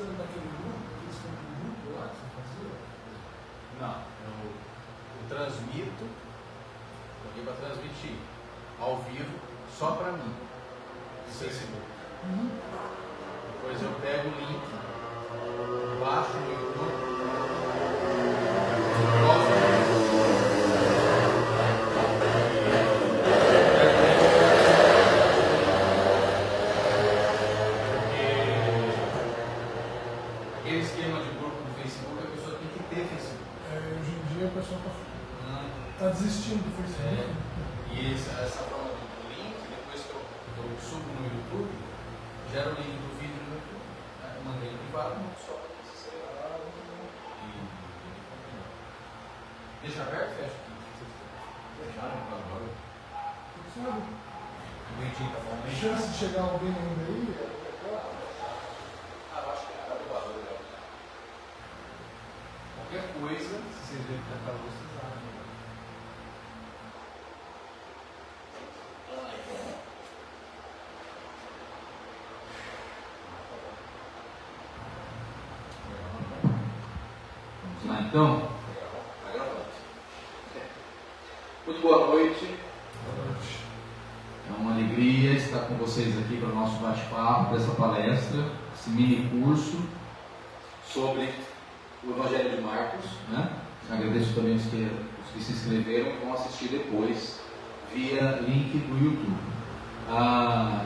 fazendo naquele grupo, aqueles grupo lá que você fazia? Não, eu transmito, aqui para transmitir ao vivo só para mim, no Facebook. Depois eu pego o link, baixo no YouTube, aquele esquema de grupo no Facebook, a pessoa tem que ter Facebook. Hoje em dia a pessoa está desistindo do Facebook. E essa forma do link, depois que eu subo no YouTube, gera o link do vídeo no YouTube. Eu mandei em privado, não só para você acelerar e deixa aberto, fecha aqui. Fecharam agora. Sabe? O Bentinho está falando. A chance de chegar alguém ainda aí Eu acho que é do valor. Qualquer coisa, se vocês verem que está vocês sabem. Vamos lá então. Muito boa noite. É uma alegria estar com vocês aqui para o nosso bate-papo, para essa palestra, esse mini curso sobre o Evangelho de Marcos. Agradeço também os que se inscreveram e vão assistir depois via link do YouTube.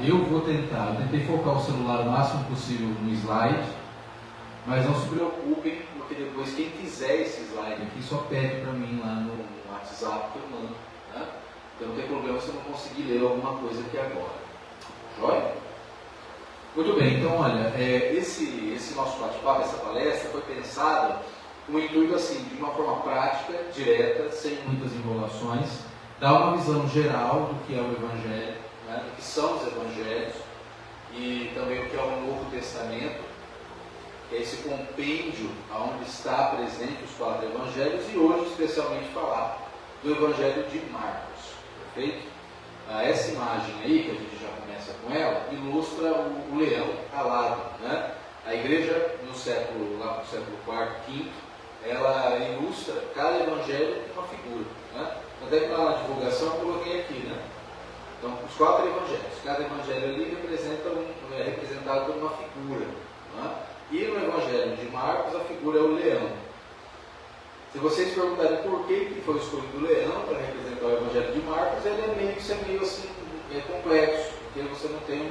Eu tentei focar o celular o máximo possível no slide, mas não se preocupem, porque depois quem quiser esse slide aqui só pede para mim lá no WhatsApp que eu mando. Então não tem problema se eu não conseguir ler alguma coisa aqui agora. Joia? Muito bem, então olha, esse nosso bate-papo, essa palestra foi pensada com o intuito assim, de uma forma prática, direta, sem muitas enrolações, dar uma visão geral do que é o Evangelho, do que são os Evangelhos e também o que é o Novo Testamento, que é esse compêndio onde está presente os 4 Evangelhos, e hoje especialmente falar do Evangelho de Marcos. Perfeito? Essa imagem aí, que a gente já começa com ela, ilustra o leão alado. A igreja, lá no século IV, V, ela ilustra cada evangelho com uma figura. Até que na divulgação eu coloquei aqui. Então, os 4 evangelhos, cada evangelho ali é representado por uma figura. E no Evangelho de Marcos, a figura é o leão. Se vocês perguntarem por que foi escolhido o leão para representar o Evangelho de Marcos, ele é meio assim, complexo, porque você não tem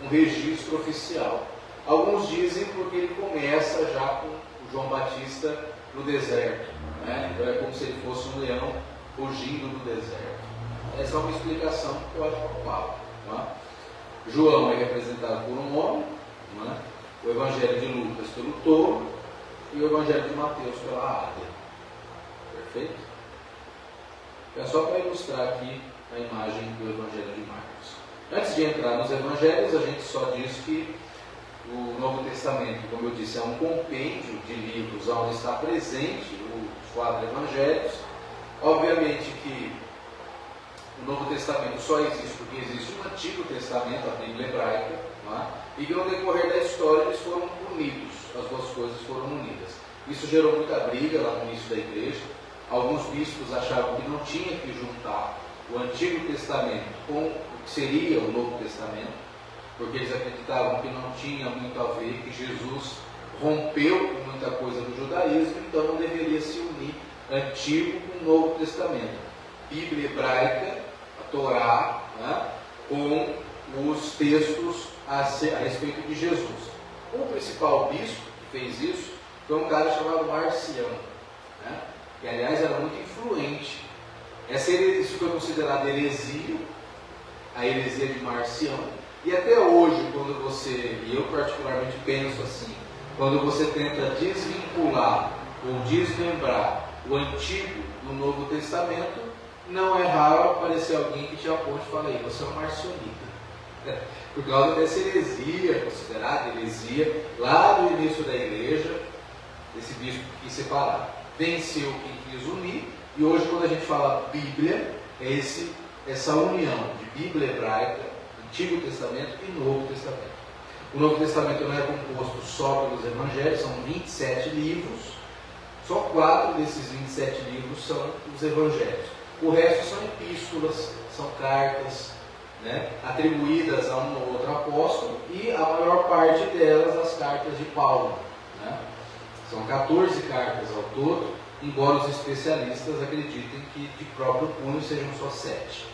um registro oficial. Alguns dizem porque ele começa já com o João Batista no deserto. Então é como se ele fosse um leão fugindo do deserto. Essa é uma explicação que eu acho provável. João é representado por um homem, o Evangelho de Lucas pelo touro e o Evangelho de Mateus pela águia. Perfeito? É só para ilustrar aqui a imagem do Evangelho de Marcos. Antes de entrar nos Evangelhos, a gente só diz que o Novo Testamento, como eu disse, é um compêndio de livros onde está presente os 4 Evangelhos. Obviamente que o Novo Testamento só existe porque existe um Antigo Testamento, a Bíblia hebraica, e que no decorrer da história eles foram unidos, as duas coisas foram unidas. Isso gerou muita briga lá no início da igreja. Alguns bispos achavam que não tinha que juntar o Antigo Testamento com o que seria o Novo Testamento, porque eles acreditavam que não tinha muito a ver, que Jesus rompeu com muita coisa do judaísmo, então não deveria se unir Antigo com o Novo Testamento. Bíblia hebraica, a Torá, com os textos a respeito de Jesus. O principal bispo que fez isso foi um cara chamado Marcião, que aliás era muito influente. Isso foi considerado heresia, a heresia de Marcião, e até hoje, quando e eu particularmente penso assim, quando você tenta desvincular ou desmembrar o Antigo do Novo Testamento, não é raro aparecer alguém que te aponte e fala aí, você é um marcionita. Por causa dessa heresia, considerada heresia, lá no início da igreja, esse bispo que quis separar. Venceu quem quis unir, e hoje quando a gente fala Bíblia, é essa união de Bíblia hebraica, Antigo Testamento e Novo Testamento. O Novo Testamento não é composto só pelos evangelhos, são 27 livros. Só 4 desses 27 livros são os evangelhos. O resto são epístolas, são cartas, né, atribuídas a um ou outro apóstolo, e a maior parte delas as cartas de Paulo. Né? São 14 cartas ao todo, embora os especialistas acreditem que de próprio punho sejam só 7.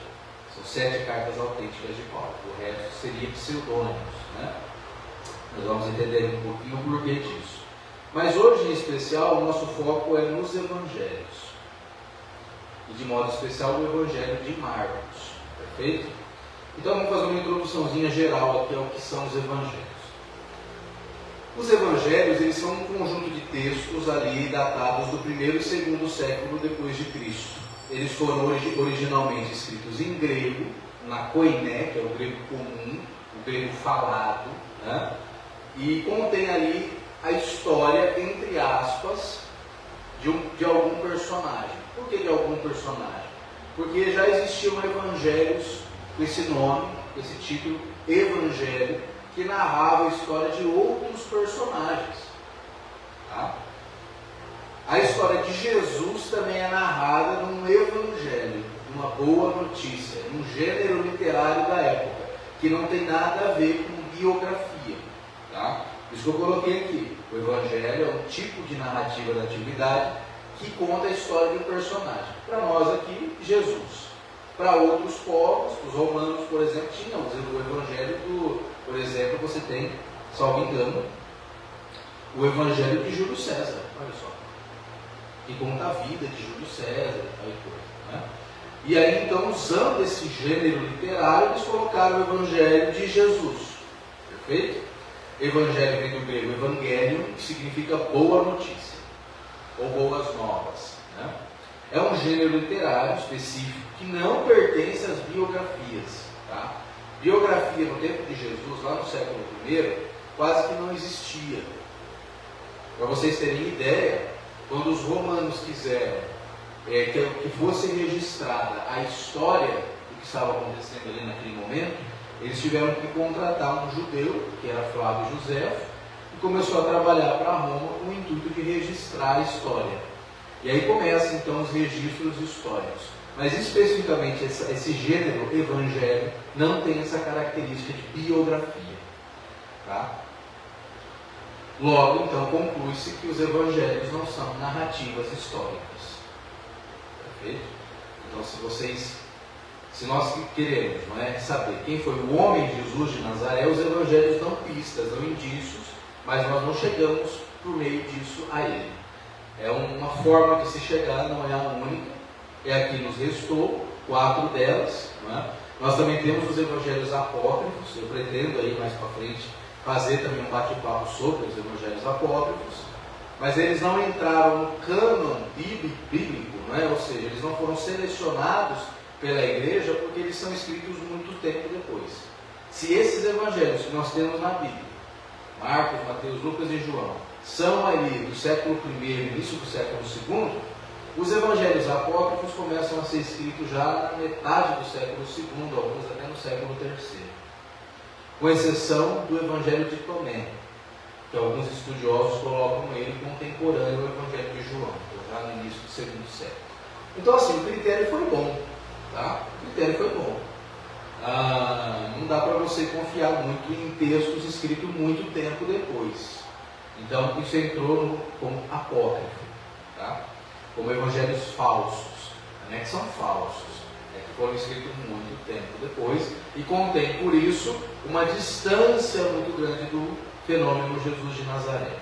São 7 cartas autênticas de Paulo. O resto seria pseudônimos. Né? Nós vamos entender um pouquinho o porquê disso. Mas hoje, em especial, o nosso foco é nos evangelhos. E de modo especial o evangelho de Marcos. Perfeito? Então vamos fazer uma introduçãozinha geral aqui ao que são os evangelhos. Os evangelhos, eles são um conjunto de textos ali datados do 1º e 2º século depois de Cristo. Eles foram originalmente escritos em grego, na koiné, que é o grego comum, o grego falado, né? E contém ali a história, entre aspas, de algum personagem. Por que de algum personagem? Porque já existiam evangelhos com esse nome, com esse título, Evangelho, que narrava a história de outros personagens. Tá? A história de Jesus também é narrada num evangelho, numa boa notícia, num gênero literário da época, que não tem nada a ver com biografia. Tá? Isso que eu coloquei aqui. O evangelho é um tipo de narrativa da antiguidade que conta a história de um personagem. Para nós aqui, Jesus. Para outros povos, os romanos, por exemplo, tinham o evangelho por exemplo, você tem, salvo engano, o evangelho de Júlio César. Olha só. Que conta a vida de Júlio César e tal coisa. Né? E aí, então, usando esse gênero literário, eles colocaram o evangelho de Jesus. Perfeito? Evangelho vem do grego evangelion, que significa boa notícia, ou boas novas. Né? É um gênero literário específico que não pertence às biografias. Tá? Biografia no tempo de Jesus, lá no século I, quase que não existia. Para vocês terem ideia, quando os romanos quiseram que fosse registrada a história do que estava acontecendo ali naquele momento, eles tiveram que contratar um judeu, que era Flávio Josefo, e começou a trabalhar para Roma com o intuito de registrar a história. E aí começam então os registros históricos. Mas especificamente esse gênero evangelho não tem essa característica de biografia. Tá? Logo, então, conclui-se que os evangelhos não são narrativas históricas. Perfeito? Então, se nós queremos, não é, saber quem foi o homem Jesus de Nazaré, os evangelhos dão pistas, dão indícios, mas nós não chegamos por meio disso a ele. É uma forma de se chegar, não é a única. É a que nos restou, 4 delas. Não é? Nós também temos os evangelhos apócrifos. Eu pretendo aí mais para frente fazer também um bate-papo sobre os evangelhos apócrifos, mas eles não entraram no cânon bíblico, não é? Ou seja, eles não foram selecionados pela igreja porque eles são escritos muito tempo depois. Se esses evangelhos que nós temos na Bíblia, Marcos, Mateus, Lucas e João, são ali do século I, início do século II, os evangelhos apócrifos começam a ser escritos já na metade do século II, alguns até no século III. Com exceção do evangelho de Tomé, que alguns estudiosos colocam ele contemporâneo ao evangelho de João, já no início do segundo século. Então assim, o critério foi bom. Tá? O critério foi bom. Não dá para você confiar muito em textos escritos muito tempo depois. Então isso entrou como apócrifo. Tá? Como evangelhos falsos, não é que são falsos, é que foram escritos muito tempo depois e contém, por isso, uma distância muito grande do fenômeno Jesus de Nazaré.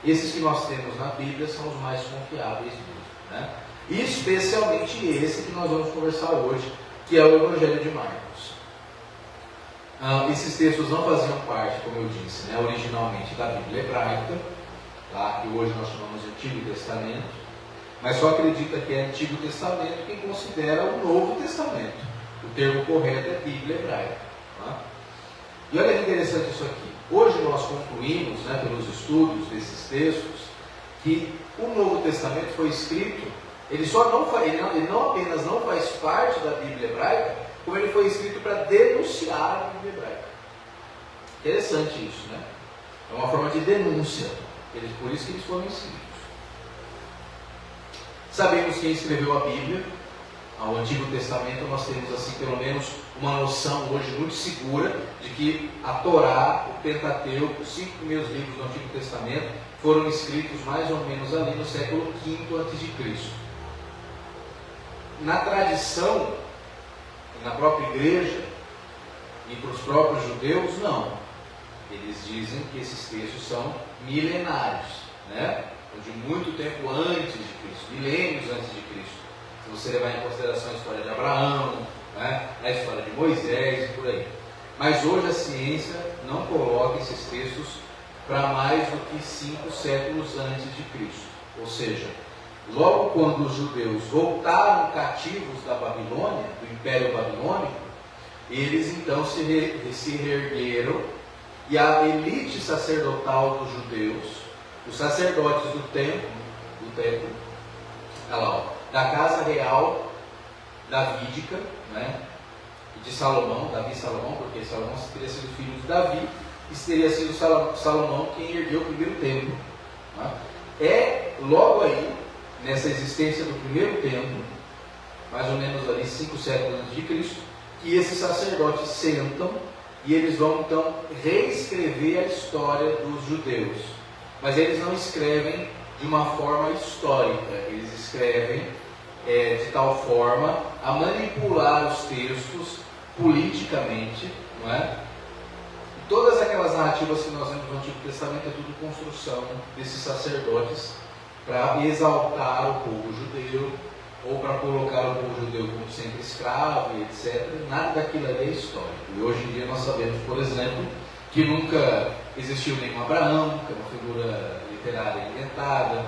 Esses que nós temos na Bíblia são os mais confiáveis mesmo, né? E especialmente esse que nós vamos conversar hoje, que é o Evangelho de Marcos. Esses textos não faziam parte, como eu disse, né, originalmente da Bíblia hebraica, tá, que hoje nós chamamos de Antigo Testamento. Mas só acredita que é Antigo Testamento quem considera o Novo Testamento. O termo correto é Bíblia hebraica. Tá? E olha que interessante isso aqui. Hoje nós concluímos, né, pelos estudos desses textos, que o Novo Testamento foi escrito, ele não apenas não faz parte da Bíblia hebraica, como ele foi escrito para denunciar a Bíblia hebraica. Interessante isso, né? É uma forma de denúncia, por isso que eles foram escritos. Sabemos quem escreveu a Bíblia. Ao Antigo Testamento nós temos assim pelo menos uma noção hoje muito segura de que a Torá, o Pentateuco, os 5 primeiros livros do Antigo Testamento foram escritos mais ou menos ali no século V a.C. Na tradição, na própria igreja e para os próprios judeus, não. Eles dizem que esses textos são milenários, né? De muito tempo antes de Cristo, milênios antes de Cristo. Se você levar em consideração a história de Abraão, né, a história de Moisés e por aí. Mas hoje a ciência não coloca esses textos para mais do que 5 séculos antes de Cristo. Ou seja, logo quando os judeus voltaram cativos da Babilônia, do Império Babilônico, eles então se reergueram e a elite sacerdotal dos judeus, os sacerdotes do templo, olha lá, ó, da casa real davídica, né, de Salomão, Davi e Salomão, porque Salomão teria sido filho de Davi, e teria sido Salomão quem ergueu o primeiro templo. Né? É logo aí, nessa existência do primeiro templo, mais ou menos ali 5 séculos antes de Cristo, que esses sacerdotes sentam e eles vão então reescrever a história dos judeus. Mas eles não escrevem de uma forma histórica, eles escrevem de tal forma a manipular os textos politicamente, não é? E todas aquelas narrativas que nós vemos no Antigo Testamento é tudo construção desses sacerdotes para exaltar o povo judeu ou para colocar o povo judeu como sempre escravo e etc. Nada daquilo ali é histórico. E hoje em dia nós sabemos, por exemplo, que nunca existiu nenhum Abraão, que é uma figura literária inventada,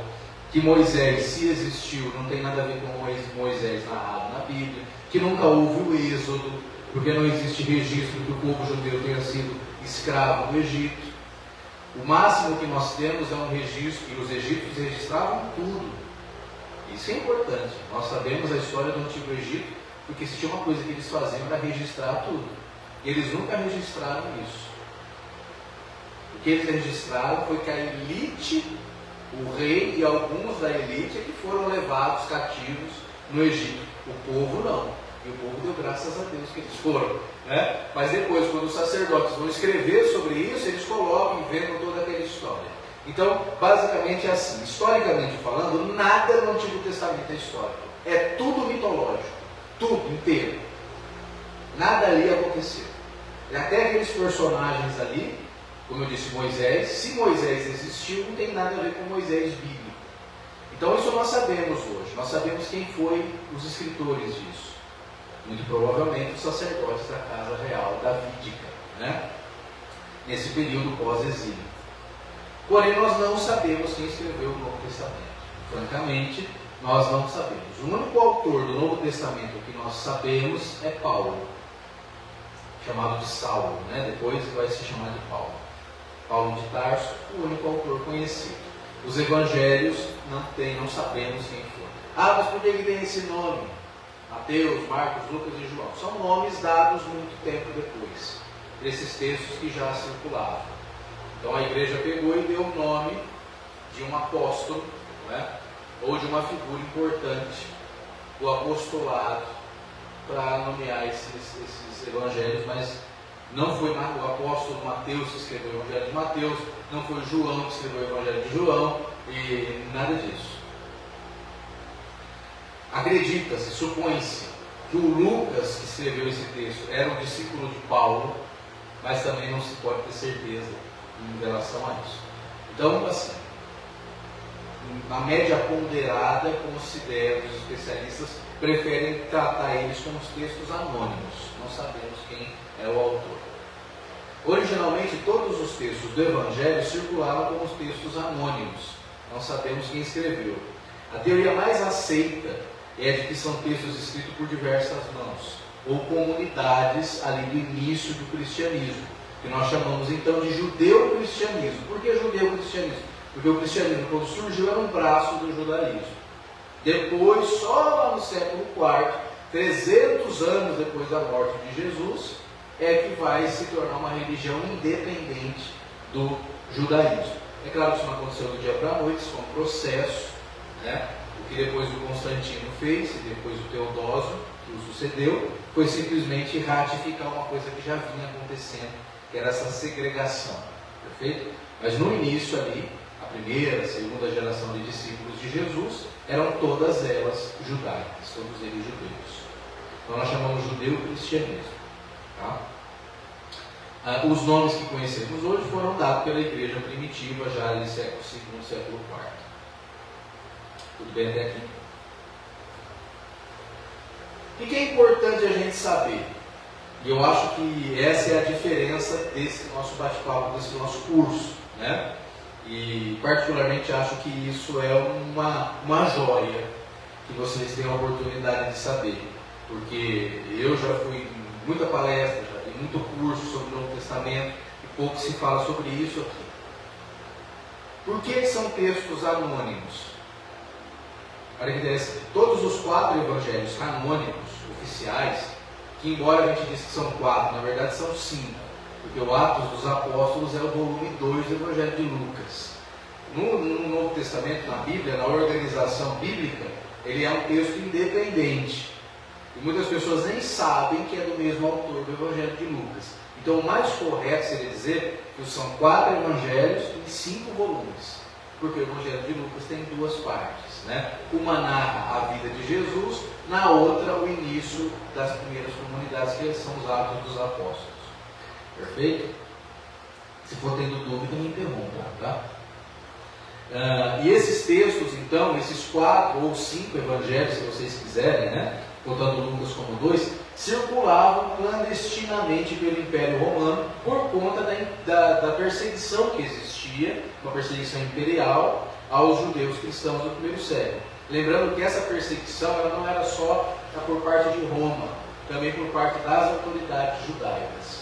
que Moisés, se existiu, não tem nada a ver com Moisés narrado na Bíblia, que nunca houve o Êxodo, porque não existe registro que o povo judeu tenha sido escravo no Egito. O máximo que nós temos é um registro, e os egípcios registravam tudo. Isso é importante. Nós sabemos a história do Antigo Egito, porque se tinha uma coisa que eles faziam era registrar tudo. E eles nunca registraram isso. O que eles registraram foi que a elite, o rei e alguns da elite é que foram levados cativos no Egito. O povo não. E o povo deu graças a Deus que eles foram. Né? Mas depois, quando os sacerdotes vão escrever sobre isso, eles colocam e inventam toda aquela história. Então, basicamente é assim. Historicamente falando, nada no Antigo Testamento é histórico. É tudo mitológico. Tudo inteiro. Nada ali aconteceu. E até aqueles personagens ali, como eu disse, Moisés, se Moisés existiu, não tem nada a ver com Moisés bíblico. Então isso nós sabemos hoje. Nós sabemos quem foi os escritores disso. Muito provavelmente os sacerdotes da casa real davídica, né? Nesse período pós-exílio. Porém, nós não sabemos quem escreveu o Novo Testamento. Francamente, nós não sabemos. O único autor do Novo Testamento que nós sabemos é Paulo, chamado de Saulo, né? Depois vai se chamar de Paulo. Paulo de Tarso, o único autor conhecido. Os evangelhos não sabemos quem foi. Ah, mas por que ele tem esse nome? Mateus, Marcos, Lucas e João. São nomes dados muito tempo depois, desses textos que já circulavam. Então a igreja pegou e deu o nome de um apóstolo, né? Ou de uma figura importante do apostolado para nomear esses evangelhos, mas não foi o apóstolo Mateus que escreveu o Evangelho de Mateus, não foi João que escreveu o Evangelho de João, e nada disso. Acredita-se, supõe-se, que o Lucas que escreveu esse texto era um discípulo de Paulo, mas também não se pode ter certeza em relação a isso. Então, assim, a média ponderada, considera, os especialistas preferem tratar eles como os textos anônimos. Não sabemos quem é o autor. Originalmente, todos os textos do Evangelho circulavam como os textos anônimos. Não sabemos quem escreveu. A teoria mais aceita é de que são textos escritos por diversas mãos, ou comunidades ali do início do cristianismo, que nós chamamos então de judeu-cristianismo. Por que judeu-cristianismo? Porque o cristianismo, quando surgiu, era um braço do judaísmo. Depois, só lá no século IV, 300 anos depois da morte de Jesus, é que vai se tornar uma religião independente do judaísmo. É claro que isso não aconteceu do dia para a noite, isso foi um processo, né? O que depois o Constantino fez, e depois o Teodósio, que o sucedeu, foi simplesmente ratificar uma coisa que já vinha acontecendo, que era essa segregação, perfeito? Mas no início ali, a primeira, a segunda geração de discípulos de Jesus, eram todas elas judaicas, todos eles judeus. Então nós chamamos judeu-cristianismo. Tá? Os nomes que conhecemos hoje foram dados pela igreja primitiva, já no século II, século IV. Tudo bem até aqui? O que é importante a gente saber? E eu acho que essa é a diferença desse nosso bate-papo, desse nosso curso, né? E particularmente acho que isso é uma joia que vocês têm a oportunidade de saber. Porque eu já fui em muita palestra, já vi muito curso sobre o Novo Testamento, e pouco se fala sobre isso aqui. Por que são textos anônimos? Olha que interessante. Todos os 4 evangelhos canônicos, oficiais, que embora a gente diz que são 4, na verdade são 5, porque o Atos dos Apóstolos é o volume 2 do Evangelho de Lucas. No Novo Testamento, na Bíblia, na organização bíblica, ele é um texto independente. E muitas pessoas nem sabem que é do mesmo autor do Evangelho de Lucas. Então o mais correto seria dizer que são 4 evangelhos em 5 volumes. Porque o Evangelho de Lucas tem 2 partes, né? Uma narra a vida de Jesus, na outra o início das primeiras comunidades, que são os Atos dos Apóstolos. Perfeito? Se for tendo dúvida, me interrompa, tá? E esses textos, então, esses 4 ou 5 evangelhos, se vocês quiserem, né? Contando Lucas como 2, circulavam clandestinamente pelo Império Romano por conta da perseguição que existia, uma perseguição imperial aos judeus cristãos do primeiro século. Lembrando que essa perseguição ela não era só por parte de Roma, também por parte das autoridades judaicas,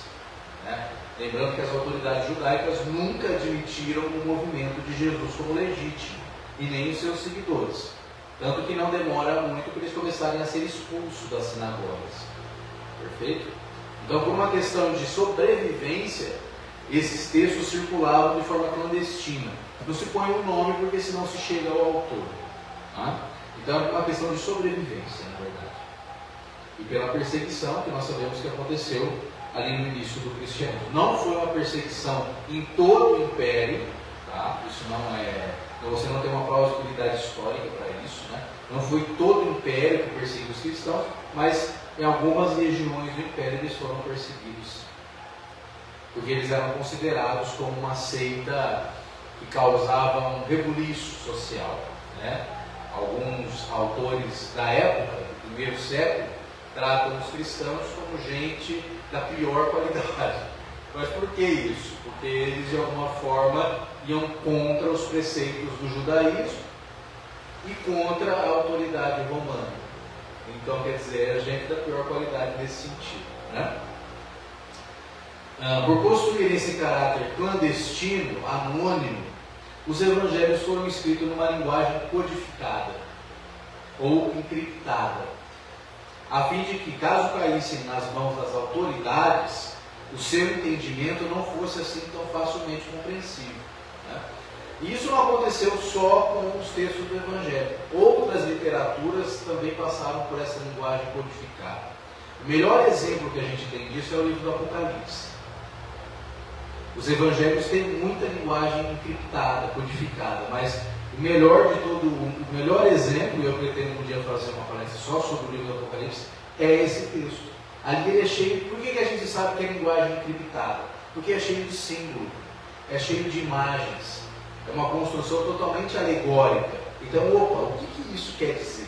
né? Lembrando que as autoridades judaicas nunca admitiram o movimento de Jesus como legítimo, e nem os seus seguidores. Tanto que não demora muito para eles começarem a ser expulsos das sinagogas. Perfeito? Então, por uma questão de sobrevivência, esses textos circulavam de forma clandestina. Não se põe um nome porque senão se chega ao autor. Tá? Então, é uma questão de sobrevivência, na verdade. E pela perseguição, que nós sabemos que aconteceu ali no início do cristianismo. Não foi uma perseguição em todo o império, tá? Isso não é... Você não tem uma plausibilidade histórica para isso, né? Não foi todo o império que perseguiu os cristãos, mas em algumas regiões do império eles foram perseguidos, porque eles eram considerados como uma seita que causava um rebuliço social, né? Alguns autores da época, do primeiro século, tratam os cristãos como gente da pior qualidade. Mas por que isso? Porque eles de alguma forma iam contra os preceitos do judaísmo e contra a autoridade romana. Então, quer dizer, era gente da pior qualidade nesse sentido, né? Por possuírem esse caráter clandestino, anônimo, os evangelhos foram escritos numa linguagem codificada ou encriptada, a fim de que, caso caíssem nas mãos das autoridades, o seu entendimento não fosse assim tão facilmente compreensível, né? E isso não aconteceu só com os textos do Evangelho. Outras literaturas também passaram por essa linguagem codificada. O melhor exemplo que a gente tem disso é o livro do Apocalipse. Os Evangelhos têm muita linguagem encriptada, codificada, mas o melhor de todo, o melhor exemplo, e eu pretendo um dia fazer uma palestra só sobre o livro do Apocalipse, é esse texto. Ali ele é cheio. Por que a gente sabe que é linguagem encriptada? Porque é cheio de símbolo, é cheio de imagens. É uma construção totalmente alegórica. Então, o que isso quer dizer?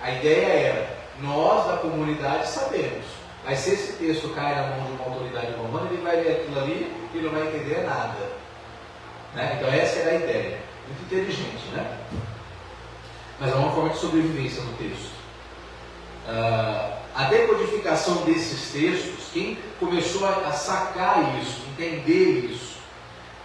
A ideia era, nós da comunidade sabemos, mas se esse texto cai na mão de uma autoridade romana, ele vai ler aquilo ali e não vai entender nada, né? Então essa era a ideia. Muito inteligente, né? Mas é uma forma de sobrevivência no texto. A decodificação desses textos, quem começou a sacar isso, entender isso,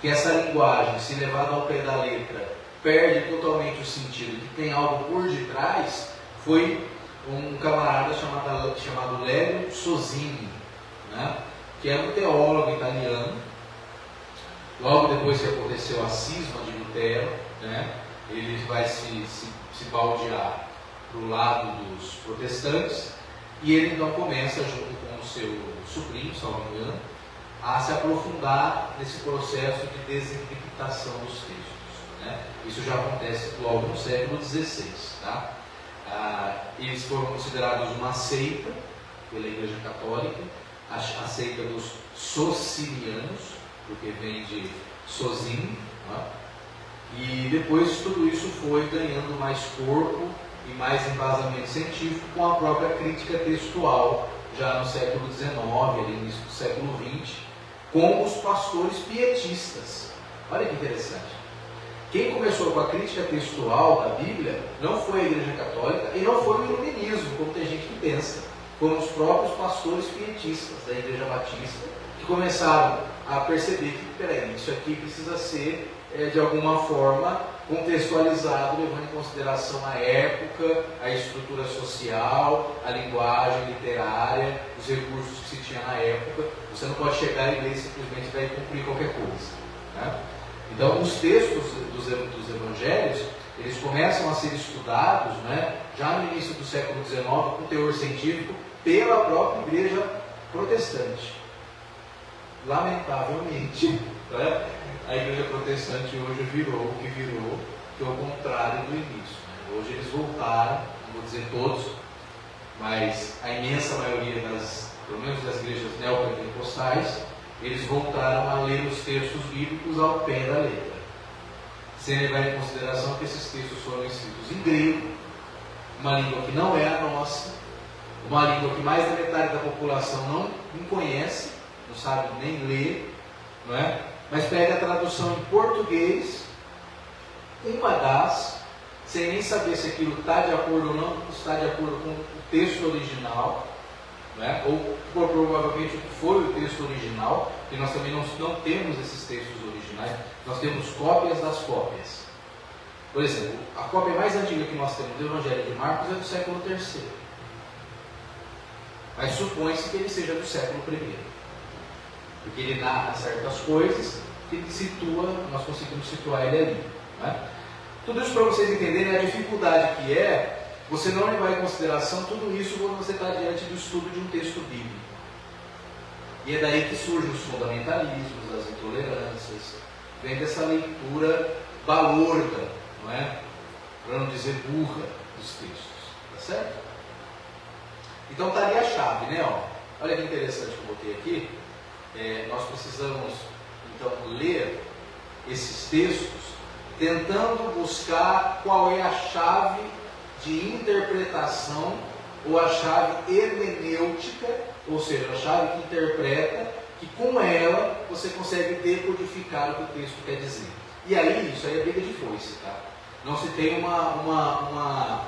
que essa linguagem, se levada ao pé da letra, perde totalmente o sentido, que tem algo por detrás, foi um camarada chamado Lélio Sozzini. né, que era um teólogo italiano. Logo depois que aconteceu a cisma de Lutero, né, ele vai se baldear para o lado dos protestantes, e ele então começa, junto com o seu sobrinho, se não me engano, a se aprofundar nesse processo de desencriptação dos textos, né? Isso já acontece logo no século XVI. Tá? Eles foram considerados uma seita pela Igreja Católica, a seita dos socinianos, porque vem de sozinho, né? E depois tudo isso foi ganhando mais corpo e mais embasamento científico com a própria crítica textual, já no século XIX, ali no início do século XX, com os pastores pietistas. Olha que interessante. Quem começou com a crítica textual da Bíblia não foi a Igreja Católica e não foi o Iluminismo, como tem gente que pensa. Foram os próprios pastores pietistas da Igreja Batista que começaram a perceber que, peraí, isso aqui precisa ser, de alguma forma, contextualizado, levando em consideração a época, a estrutura social, a linguagem literária, os recursos que se tinha na época. Você não pode chegar e ler simplesmente vai cumprir qualquer coisa, né? Então, os textos dos evangelhos, eles começam a ser estudados, né, já no início do século XIX, com teor científico, pela própria igreja protestante. Lamentavelmente, né, a igreja protestante hoje virou o que virou, que é o contrário do início. Hoje eles voltaram, não vou dizer todos, mas a imensa maioria pelo menos das igrejas neopentecostais, eles voltaram a ler os textos bíblicos ao pé da letra, sem levar em consideração que esses textos foram escritos em grego, uma língua que não é a nossa, uma língua que mais da metade da população não conhece, não sabe nem ler, não é? Mas pega a tradução em português, sem nem saber se aquilo está de acordo ou não está de acordo com o texto original, não é? Ou provavelmente o que foi o texto original, que nós também não temos esses textos originais, nós temos cópias das cópias. Por exemplo, a cópia mais antiga que nós temos do Evangelho de Marcos é do século III. Mas supõe-se que ele seja do século I. Porque ele narra certas coisas que ele situa, nós conseguimos situar ele ali. Né? Tudo isso para vocês entenderem a dificuldade que é você não levar em consideração tudo isso quando você está diante do estudo de um texto bíblico. E é daí que surgem os fundamentalismos, as intolerâncias, vem dessa leitura balorda, não é? Para não dizer burra dos textos. Tá certo? Então está ali a chave, né? Olha que interessante que eu botei aqui. Nós precisamos, então, ler esses textos tentando buscar qual é a chave de interpretação ou a chave hermenêutica, ou seja, a chave que interpreta, que com ela você consegue decodificar o que o texto quer dizer. E aí, isso aí é briga de foice, tá? Não se tem uma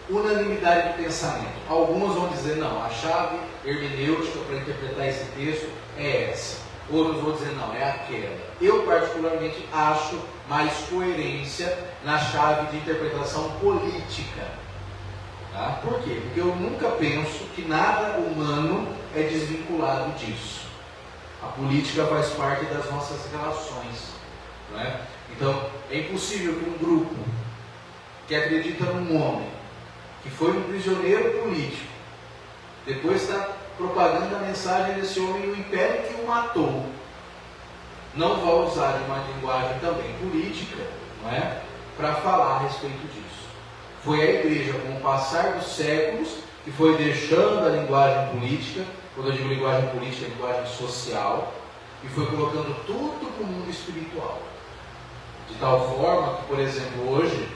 unanimidade de pensamento. Alguns vão dizer, não, a chave hermenêutica para interpretar esse texto é essa. Outros vão dizer, não, é aquela. Eu particularmente acho mais coerência na chave de interpretação política. Tá? Por quê? Porque eu nunca penso que nada humano é desvinculado disso. A política faz parte das nossas relações. Não é? Então, é impossível que um grupo que acredita num homem que foi um prisioneiro político, depois está propagando a mensagem desse homem no império que o matou, não vai usar de uma linguagem também política, não é, para falar a respeito disso. Foi a igreja, com o passar dos séculos, que foi deixando a linguagem política, quando eu digo linguagem política, é linguagem social, e foi colocando tudo para o mundo espiritual. De tal forma que, por exemplo, hoje,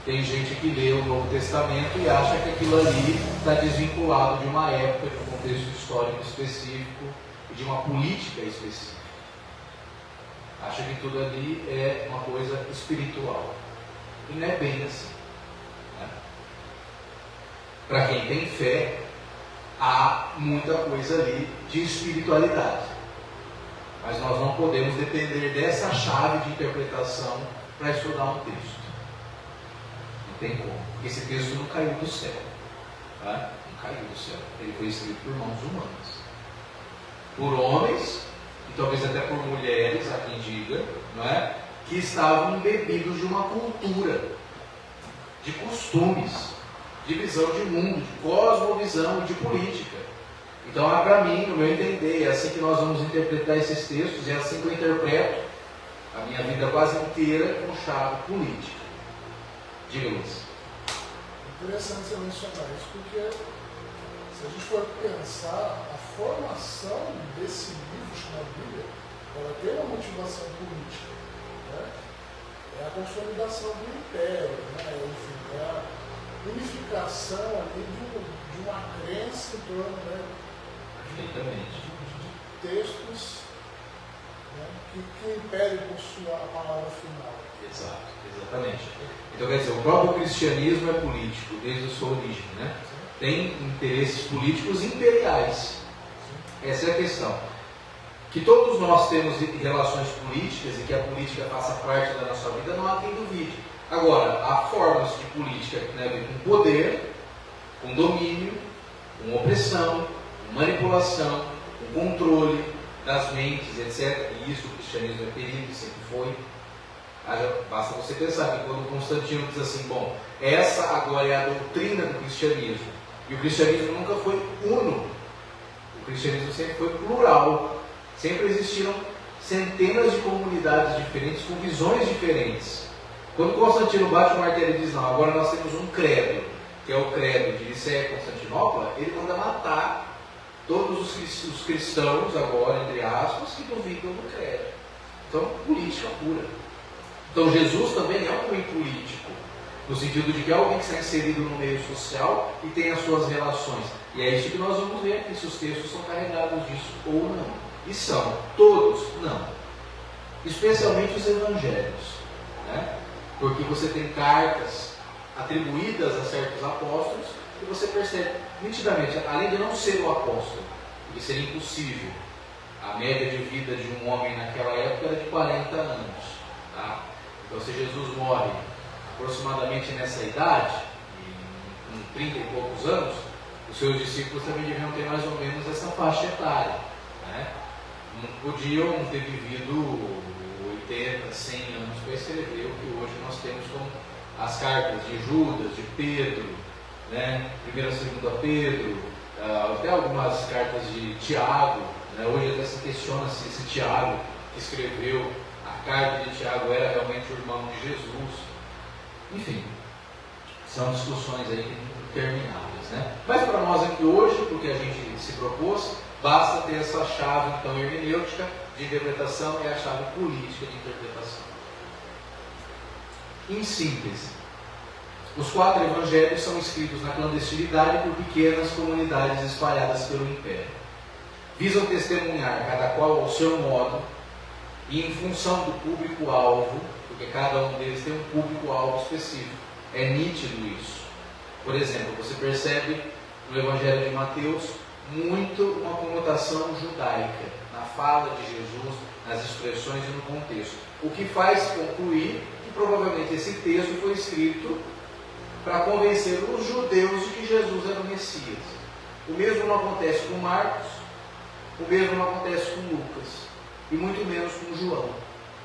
tem gente que lê o Novo Testamento e acha que aquilo ali está desvinculado de uma época, de um contexto histórico específico e de uma política específica. Acha que tudo ali é uma coisa espiritual. E não é bem assim. Né? Para quem tem fé, há muita coisa ali de espiritualidade. Mas nós não podemos depender dessa chave de interpretação para estudar um texto. Tem como. Esse texto não caiu do céu. Tá? Não caiu do céu. Ele foi escrito por mãos humanas. por homens, e talvez até por mulheres, há quem diga, não é? Que estavam embebidos de uma cultura, de costumes, de visão de mundo, de cosmovisão, de política. Então, para mim, no meu entender, é assim que nós vamos interpretar esses textos, e é assim que eu interpreto a minha vida quase inteira com chave política. Diga, Luiz. Interessante você mencionar isso, porque se a gente for pensar, a formação desse livro chamado Bíblia, ela tem uma motivação política, né? É a consolidação do império, né? Enfim, é a unificação ali de uma crença em torno, né? de textos, né? que o império possua a palavra final. Exato, exatamente. Então, quer dizer, o próprio cristianismo é político desde a sua origem, né? Tem interesses políticos imperiais. Essa é a questão. Que todos nós temos relações políticas e que a política faça parte da nossa vida, não há quem duvide. Agora, há formas de política que tem a ver com poder, com domínio, com opressão, com manipulação, com controle das mentes, etc. E isso o cristianismo é perigo, sempre foi. Basta você pensar que quando Constantino diz assim, bom, essa agora é a doutrina do cristianismo, e o cristianismo nunca foi uno, o cristianismo sempre foi plural, sempre existiram centenas de comunidades diferentes, com visões diferentes. Quando Constantino bate o martelo e diz, não, agora nós temos um credo, que é o credo de Nicéia e Constantinopla, ele manda matar todos os cristãos, agora, entre aspas, que duvidam do credo. Então, política pura. Então, Jesus também é um homem político, no sentido de que é alguém que está inserido no meio social e tem as suas relações. E é isso que nós vamos ver aqui, se os textos são carregados disso ou não. E são. Todos? Não. Especialmente os evangelhos, né? Porque você tem cartas atribuídas a certos apóstolos e você percebe nitidamente, além de não ser o apóstolo, porque seria impossível, a média de vida de um homem naquela época era de 40 anos. Tá? Então, se Jesus morre aproximadamente nessa idade, com 30 e poucos anos, os seus discípulos também deviam ter mais ou menos essa faixa etária, né? Não podiam ter vivido 80, 100 anos para escrever o que hoje nós temos como as cartas de Judas, de Pedro, né? 1ª e 2ª Pedro, até algumas cartas de Tiago, né? Hoje até se questiona se esse Tiago que escreveu a carta de Tiago era realmente o irmão de Jesus. Enfim, são discussões aí intermináveis, né? Mas para nós aqui hoje, porque a gente se propôs, basta ter essa chave então hermenêutica de interpretação e a chave política de interpretação. Em síntese, os 4 evangelhos são escritos na clandestinidade por pequenas comunidades espalhadas pelo império. Visam testemunhar, cada qual ao seu modo, e em função do público-alvo, porque cada um deles tem um público-alvo específico. É nítido isso. Por exemplo, você percebe no Evangelho de Mateus muito uma conotação judaica, na fala de Jesus, nas expressões e no contexto. O que faz concluir que provavelmente esse texto foi escrito para convencer os judeus de que Jesus era o Messias. O mesmo não acontece com Marcos, o mesmo não acontece com Lucas, e muito menos com João.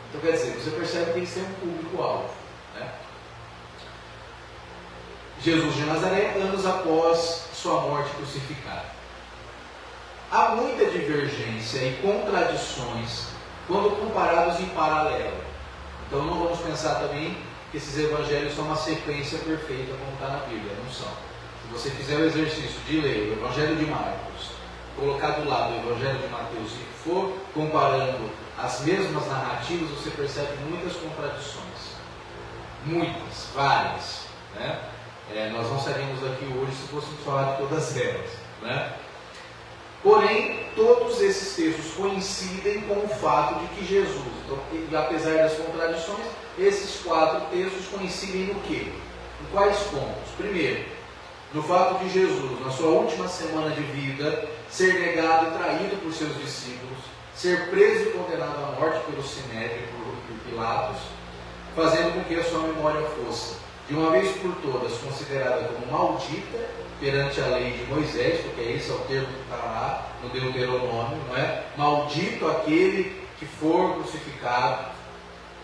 Então, quer dizer, você percebe que tem que ser um público-alvo, né? Jesus de Nazaré, anos após sua morte crucificada. Há muita divergência e contradições quando comparados em paralelo. Então não vamos pensar também que esses evangelhos são uma sequência perfeita como está na Bíblia, não são. Se você fizer o exercício de ler o Evangelho de Marcos, colocar do lado o Evangelho de Mateus e for comparando as mesmas narrativas, você percebe muitas contradições. Muitas, várias, né? Nós não estaríamos aqui hoje se fôssemos falar de todas elas, né? Porém, todos esses textos coincidem com o fato de que Jesus, então, apesar das contradições, esses 4 textos coincidem no quê? Em quais pontos? Primeiro, no fato de Jesus, na sua última semana de vida, ser negado e traído por seus discípulos, ser preso e condenado à morte pelo Sinédrio e por Pilatos, fazendo com que a sua memória fosse, de uma vez por todas, considerada como maldita perante a lei de Moisés, porque esse é o termo que está lá, no Deuteronômio, não é? Maldito aquele que for crucificado.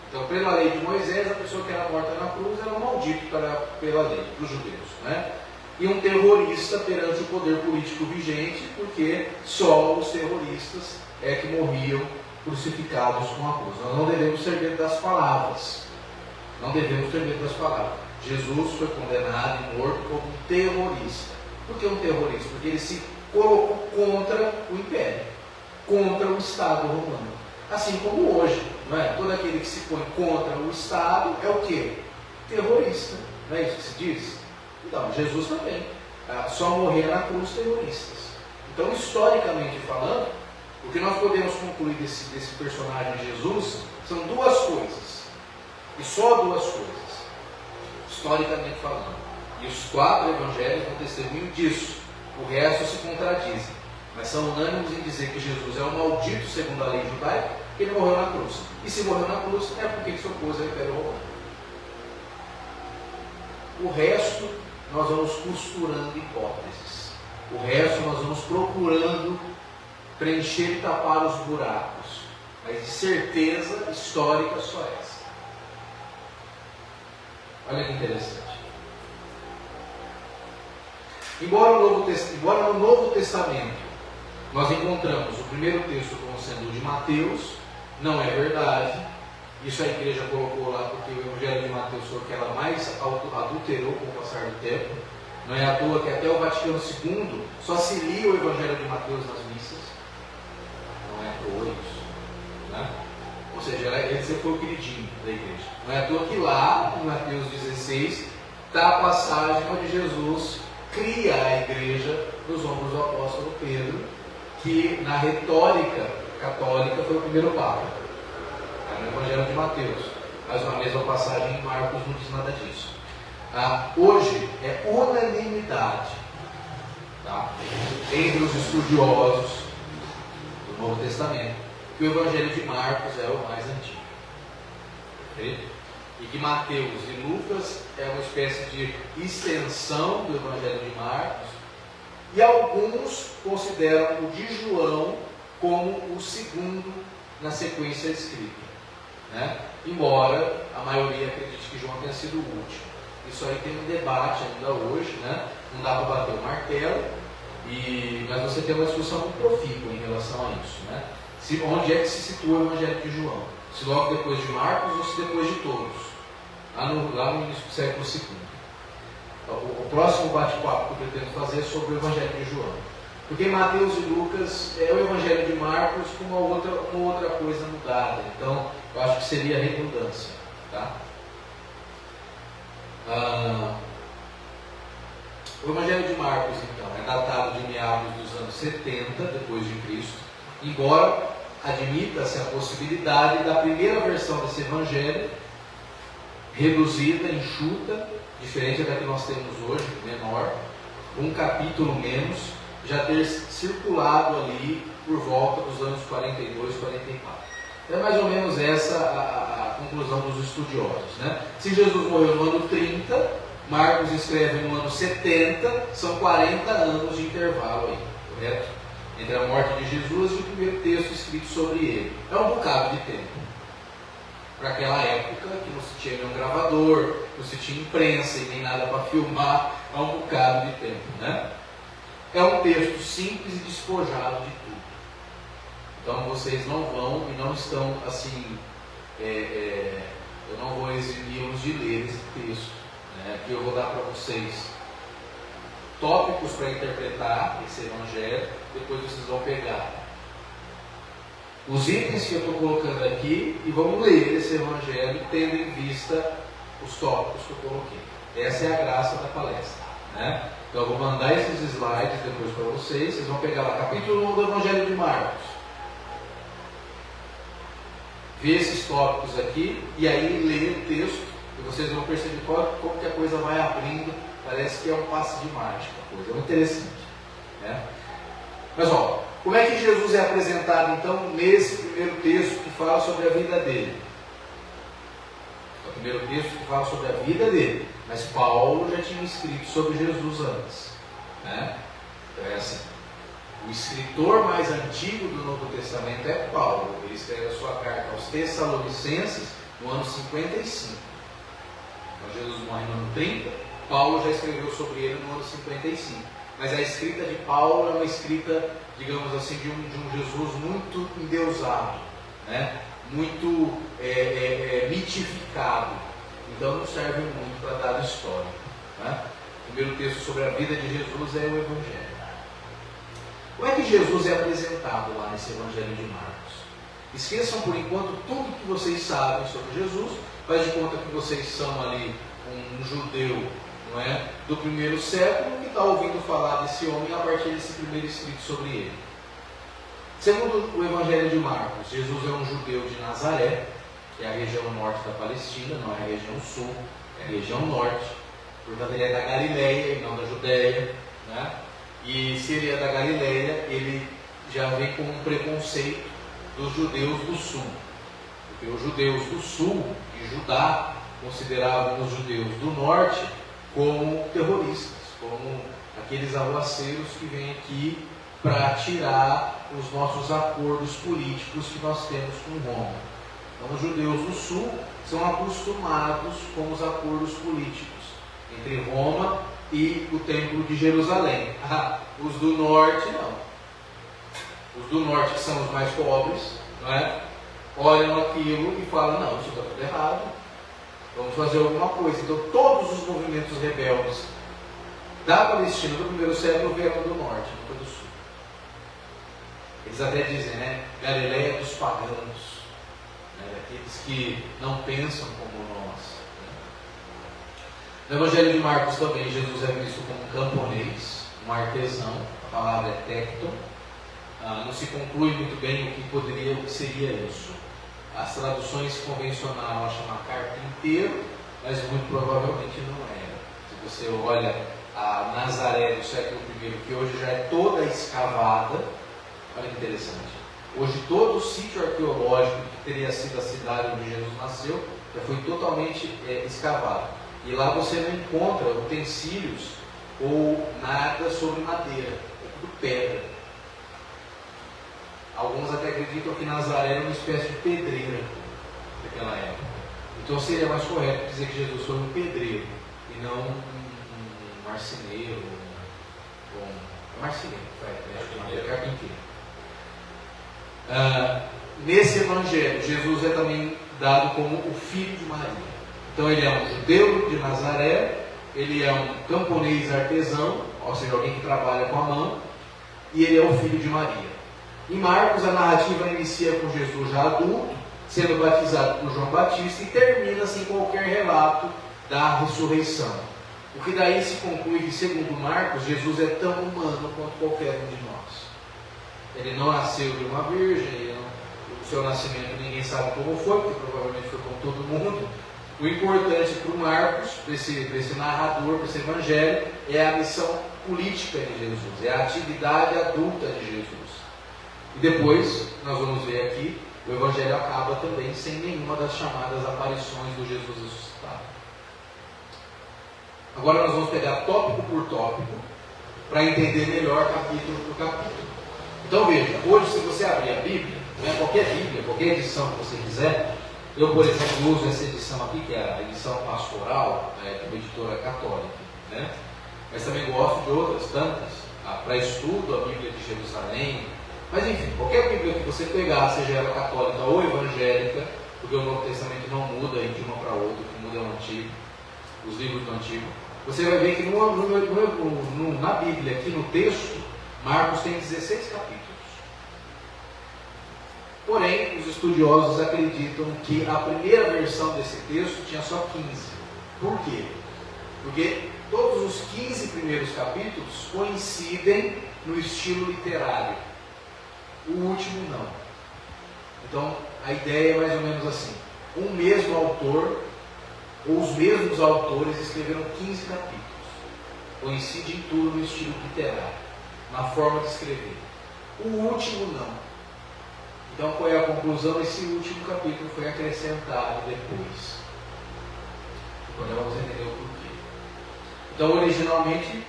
Então, pela lei de Moisés, a pessoa que era morta na cruz era um maldito pela lei, para os judeus, não é? E um terrorista perante o poder político vigente, porque só os terroristas é que morriam crucificados com a cruz. Nós não devemos ter medo das palavras. Não devemos ter medo das palavras. Jesus foi condenado e morto como um terrorista. Por que um terrorista? Porque ele se colocou contra o império, contra o Estado romano. Assim como hoje, não é? Todo aquele que se põe contra o Estado é o quê? Terrorista. Não é isso que se diz? Então, Jesus também. Só morrer na cruz terroristas. Então, historicamente falando, o que nós podemos concluir desse personagem Jesus são duas coisas. E só duas coisas. Historicamente falando. E os 4 evangelhos dão testemunho disso. O resto se contradizem. Mas são unânimes em dizer que Jesus é um maldito segundo a lei judaica, que ele morreu na cruz. E se morreu na cruz, é porque ele se opôs ao Império Romano. O resto, nós vamos costurando hipóteses. O resto, nós vamos procurando preencher e tapar os buracos. Mas de certeza histórica só essa. Olha que interessante. Embora no Novo Testamento nós encontramos o primeiro texto como sendo o de Mateus, não é verdade. Isso a igreja colocou lá porque o Evangelho de Mateus foi o que ela mais adulterou com o passar do tempo. Não é à toa que até o Vaticano II só se lia o Evangelho de Mateus nas missas. Não é à toa isso, né? Ou seja, ele sempre foi o queridinho da igreja. Não é à toa que lá, em Mateus 16, está a passagem onde Jesus cria a igreja nos ombros do apóstolo Pedro, que na retórica católica foi o primeiro papa. É no Evangelho de Mateus. Mas na mesma passagem em Marcos não diz nada disso. Hoje é unanimidade, tá? Entre os estudiosos do Novo Testamento que o Evangelho de Marcos é o mais antigo. Perfeito? E que Mateus e Lucas é uma espécie de extensão do Evangelho de Marcos. E alguns consideram o de João como o segundo na sequência escrita, né? Embora a maioria acredite que João tenha sido o último. Isso aí tem um debate ainda hoje, né? Não dá para bater o martelo, mas você tem uma discussão muito profícua em relação a isso, né? Onde é que se situa o Evangelho de João? Se logo depois de Marcos ou se depois de todos? Lá no início do século II. O próximo bate-papo que eu pretendo fazer é sobre o Evangelho de João. Porque Mateus e Lucas é o Evangelho de Marcos com uma outra coisa mudada. Então, eu acho que seria redundância. Tá? O Evangelho de Marcos, então, é datado de meados dos anos 70 depois de Cristo. Embora admita-se a possibilidade da primeira versão desse Evangelho, reduzida, enxuta, diferente da que nós temos hoje, menor, um capítulo menos, já ter circulado ali por volta dos anos 42, 44. É mais ou menos essa a conclusão dos estudiosos, né? Se Jesus morreu no ano 30, Marcos escreve no ano 70, são 40 anos de intervalo aí, correto? Entre a morte de Jesus e o primeiro texto escrito sobre ele. É um bocado de tempo. Para aquela época que não se tinha nenhum gravador, não se tinha imprensa e nem nada para filmar, é um bocado de tempo, né? É um texto simples e despojado de tudo. Então vocês não vão e não estão assim, eu não vou eximir-los de ler esse texto, né? Aqui eu vou dar para vocês tópicos para interpretar esse evangelho, depois vocês vão pegar os itens que eu estou colocando aqui e vamos ler esse evangelho tendo em vista os tópicos que eu coloquei. Essa é a graça da palestra, né? Então eu vou mandar esses slides depois para vocês. Vocês vão pegar lá, capítulo 1 do Evangelho de Marcos, ver esses tópicos aqui e aí ler o texto e vocês vão perceber como que a coisa vai abrindo. Parece que é um passe de mágica, a coisa é muito interessante, né? Mas ó, como é que Jesus é apresentado então nesse primeiro texto que fala sobre a vida dele? É o primeiro texto que fala sobre a vida dele, mas Paulo já tinha escrito sobre Jesus antes, né? Então é assim. O escritor mais antigo do Novo Testamento é Paulo. Ele escreve a sua carta aos Tessalonicenses no ano 55. Então, Jesus morre no ano 30, Paulo já escreveu sobre ele no ano 55. Mas a escrita de Paulo é uma escrita, digamos assim, de um Jesus muito endeusado, né? Muito mitificado. Então não serve muito para dar história. Né? O primeiro texto sobre a vida de Jesus é o Evangelho. Como é que Jesus é apresentado lá nesse Evangelho de Marcos? Esqueçam por enquanto tudo que vocês sabem sobre Jesus, faz de conta que vocês são ali um judeu, não é, do primeiro século, que está ouvindo falar desse homem a partir desse primeiro escrito sobre ele. Segundo o Evangelho de Marcos, Jesus é um judeu de Nazaré, que é a região norte da Palestina, não é a região sul, é a região norte. Portanto, ele é da Galileia e não da Judéia, né? E se ele é da Galileia, ele já vem com um preconceito dos judeus do sul. Porque os judeus do sul, de Judá, consideravam os judeus do norte como terroristas, como aqueles arruaceiros que vêm aqui para tirar os nossos acordos políticos que nós temos com Roma. Então, os judeus do sul são acostumados com os acordos políticos entre Roma e o Templo de Jerusalém. Os do norte, não. Os do norte, que são os mais pobres, não é? Olham aquilo e falam, não, isso está tudo errado, vamos fazer alguma coisa. Então, todos os movimentos rebeldes da Palestina do primeiro século vieram do norte, não do sul. Eles até dizem, né, Galileia dos pagãos, né, aqueles que não pensam como nós. No Evangelho de Marcos também, Jesus é visto como um camponês, um artesão, a palavra é tecton. Não se conclui muito bem o que seria isso. As traduções convencionais a chamar carpinteiro, mas muito provavelmente não era. Se você olha a Nazaré do século I, que hoje já é toda escavada, olha que interessante. Hoje todo o sítio arqueológico que teria sido a cidade onde Jesus nasceu, já foi totalmente escavado. E lá você não encontra utensílios ou nada sobre madeira, é tudo pedra. Alguns até acreditam que Nazaré era uma espécie de pedreira daquela época. Então seria mais correto dizer que Jesus foi um pedreiro e não um marceneiro, marceneiro, é carpinteiro. Nesse evangelho, Jesus é também dado como o filho de Maria. Então ele é um judeu de Nazaré, ele é um camponês artesão, ou seja, alguém que trabalha com a mão, e ele é o filho de Maria. Em Marcos, a narrativa inicia com Jesus já adulto, sendo batizado por João Batista, e termina sem qualquer relato da ressurreição. O que daí se conclui que, segundo Marcos, Jesus é tão humano quanto qualquer um de nós. Ele não nasceu de uma virgem, o seu nascimento ninguém sabe como foi, porque provavelmente foi com todo mundo. O importante para o Marcos, para esse narrador, para esse evangelho, é a missão política de Jesus, é a atividade adulta de Jesus. E depois, nós vamos ver aqui, o evangelho acaba também sem nenhuma das chamadas aparições do Jesus ressuscitado. Agora nós vamos pegar tópico por tópico, para entender melhor capítulo por capítulo. Então veja, hoje se você abrir a Bíblia, Bíblia, qualquer edição que você quiser, eu, por exemplo, uso essa edição aqui, que é a edição pastoral, de uma editora católica, né? Mas também gosto de outras tantas, para estudo, a Bíblia de Jerusalém. Mas enfim, qualquer Bíblia que você pegar, seja ela católica ou evangélica, porque o Novo Testamento não muda de uma para outra, o que muda é o Antigo, os livros do Antigo, você vai ver que na Bíblia, aqui no texto, Marcos tem 16 capítulos. Porém, os estudiosos acreditam que a primeira versão desse texto tinha só 15. Por quê? Porque todos os 15 primeiros capítulos coincidem no estilo literário. O último não. Então, a ideia é mais ou menos assim. Um mesmo autor, ou os mesmos autores, escreveram 15 capítulos. Coincide em tudo no estilo literário, na forma de escrever. O último não. Então, qual é a conclusão? Esse último capítulo foi acrescentado depois. Agora vamos entender o porquê. Então, originalmente,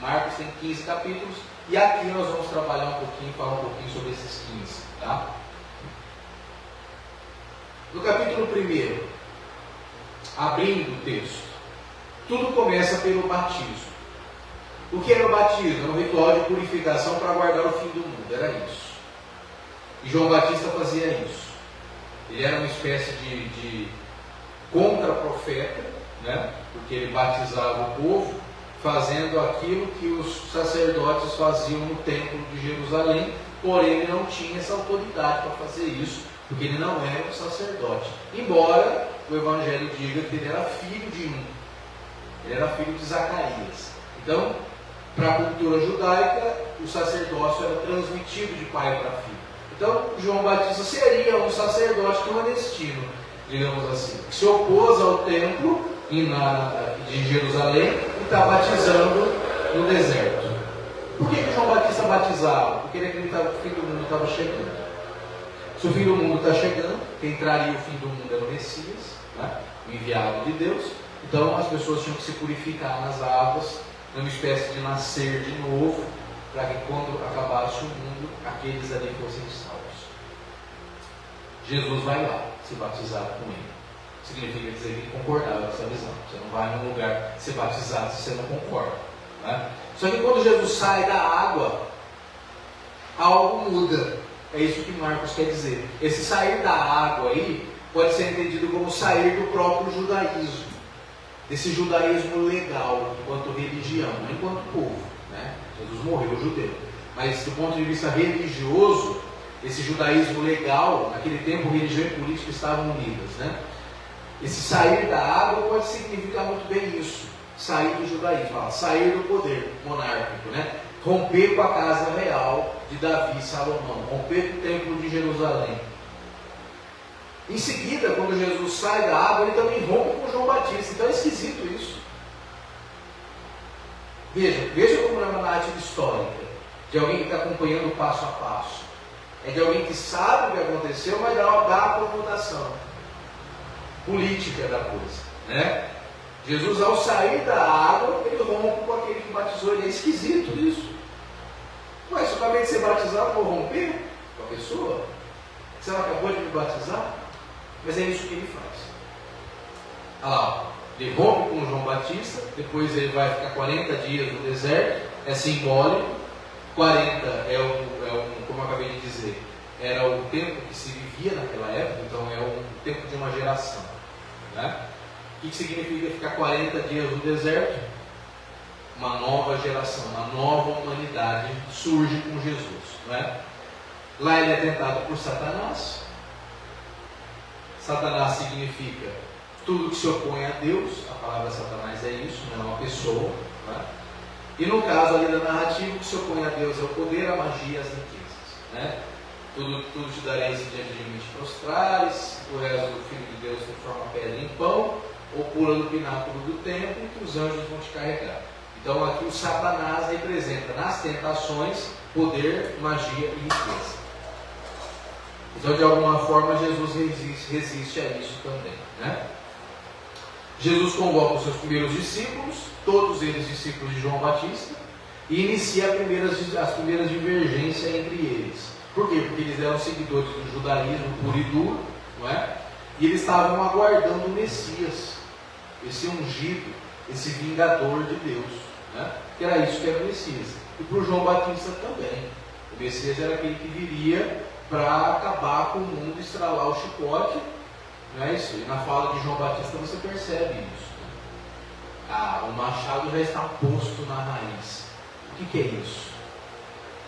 Marcos tem 15 capítulos, e aqui nós vamos trabalhar um pouquinho, falar um pouquinho sobre esses 15. Tá? No capítulo 1, abrindo o texto, tudo começa pelo batismo. O que era o batismo? Era um ritual de purificação para aguardar o fim do mundo, era isso. E João Batista fazia isso. Ele era uma espécie de contra-profeta, né? Porque ele batizava o povo fazendo aquilo que os sacerdotes faziam no templo de Jerusalém, porém ele não tinha essa autoridade para fazer isso, porque ele não era um sacerdote. Embora o Evangelho diga que ele era filho de um, ele era filho de Zacarias. Então, para a cultura judaica, o sacerdócio era transmitido de pai para filho. Então, João Batista seria um sacerdote clandestino, digamos assim, que se opôs ao templo de Jerusalém e está batizando no deserto. Por que João Batista batizava? Porque ele acreditava que o fim do mundo estava chegando. Se o fim do mundo está chegando, quem traria o fim do mundo era o Messias, né? O enviado de Deus. Então as pessoas tinham que se purificar nas águas, numa espécie de nascer de novo, para que quando acabasse o mundo, aqueles ali fossem salvos. Jesus vai lá se batizar com ele. Significa dizer que ele concordava com essa visão. Você não vai num lugar ser batizado se você não concorda, né? Só que quando Jesus sai da água, algo muda. É isso que Marcos quer dizer. Esse sair da água aí pode ser entendido como sair do próprio judaísmo, desse judaísmo legal, enquanto religião, não enquanto povo, né? Jesus morreu judeu, mas do ponto de vista religioso, esse judaísmo legal, naquele tempo religião e política estavam unidas, né? Esse sair da água pode significar muito bem isso, sair do judaísmo, sair do poder monárquico, né? Romper com a casa real de Davi e Salomão, romper com o templo de Jerusalém. Em seguida, quando Jesus sai da água, ele também rompe com João Batista. Então é esquisito isso. Veja como é uma narrativa histórica, de alguém que está acompanhando passo a passo. É de alguém que sabe o que aconteceu, mas dá a conotação política da coisa, né? Jesus, ao sair da água, ele rompe com aquele que batizou ele. É esquisito isso. Ué, se eu acabei de ser batizado, vou romper com a pessoa? Você não acabou de me batizar? Mas é isso que ele faz. Olha lá, ele rompe com João Batista, depois ele vai ficar 40 dias no deserto, é simbólico. 40 como eu acabei de dizer, era o tempo que se vivia naquela época, então é o tempo de uma geração, né? O que significa ficar 40 dias no deserto? Uma nova geração, uma nova humanidade surge com Jesus, né? Lá ele é tentado por Satanás. Satanás significa tudo que se opõe a Deus. A palavra Satanás é isso, não é uma pessoa, né? E no caso ali da narrativa, o que se opõe a Deus é o poder, a magia e as riquezas, né? Tudo te dareis diante de mim te prostrares, o resto do Filho de Deus transforma a pedra em pão, ou pula no pináculo do templo, que os anjos vão te carregar. Então aqui o Satanás representa nas tentações poder, magia e riqueza. Então de alguma forma Jesus resiste a isso também, né? Jesus convoca os seus primeiros discípulos, todos eles discípulos de João Batista, e inicia as primeiras divergências entre eles. Por quê? Porque eles eram seguidores do judaísmo puro e duro, não é? E eles estavam aguardando o Messias, esse ungido, esse vingador de Deus, né? Que era isso que era o Messias. E para o João Batista também. O Messias era aquele que viria para acabar com o mundo, estralar o chicote, não é isso? E na fala de João Batista você percebe isso, né? O machado já está posto na raiz. O que é isso?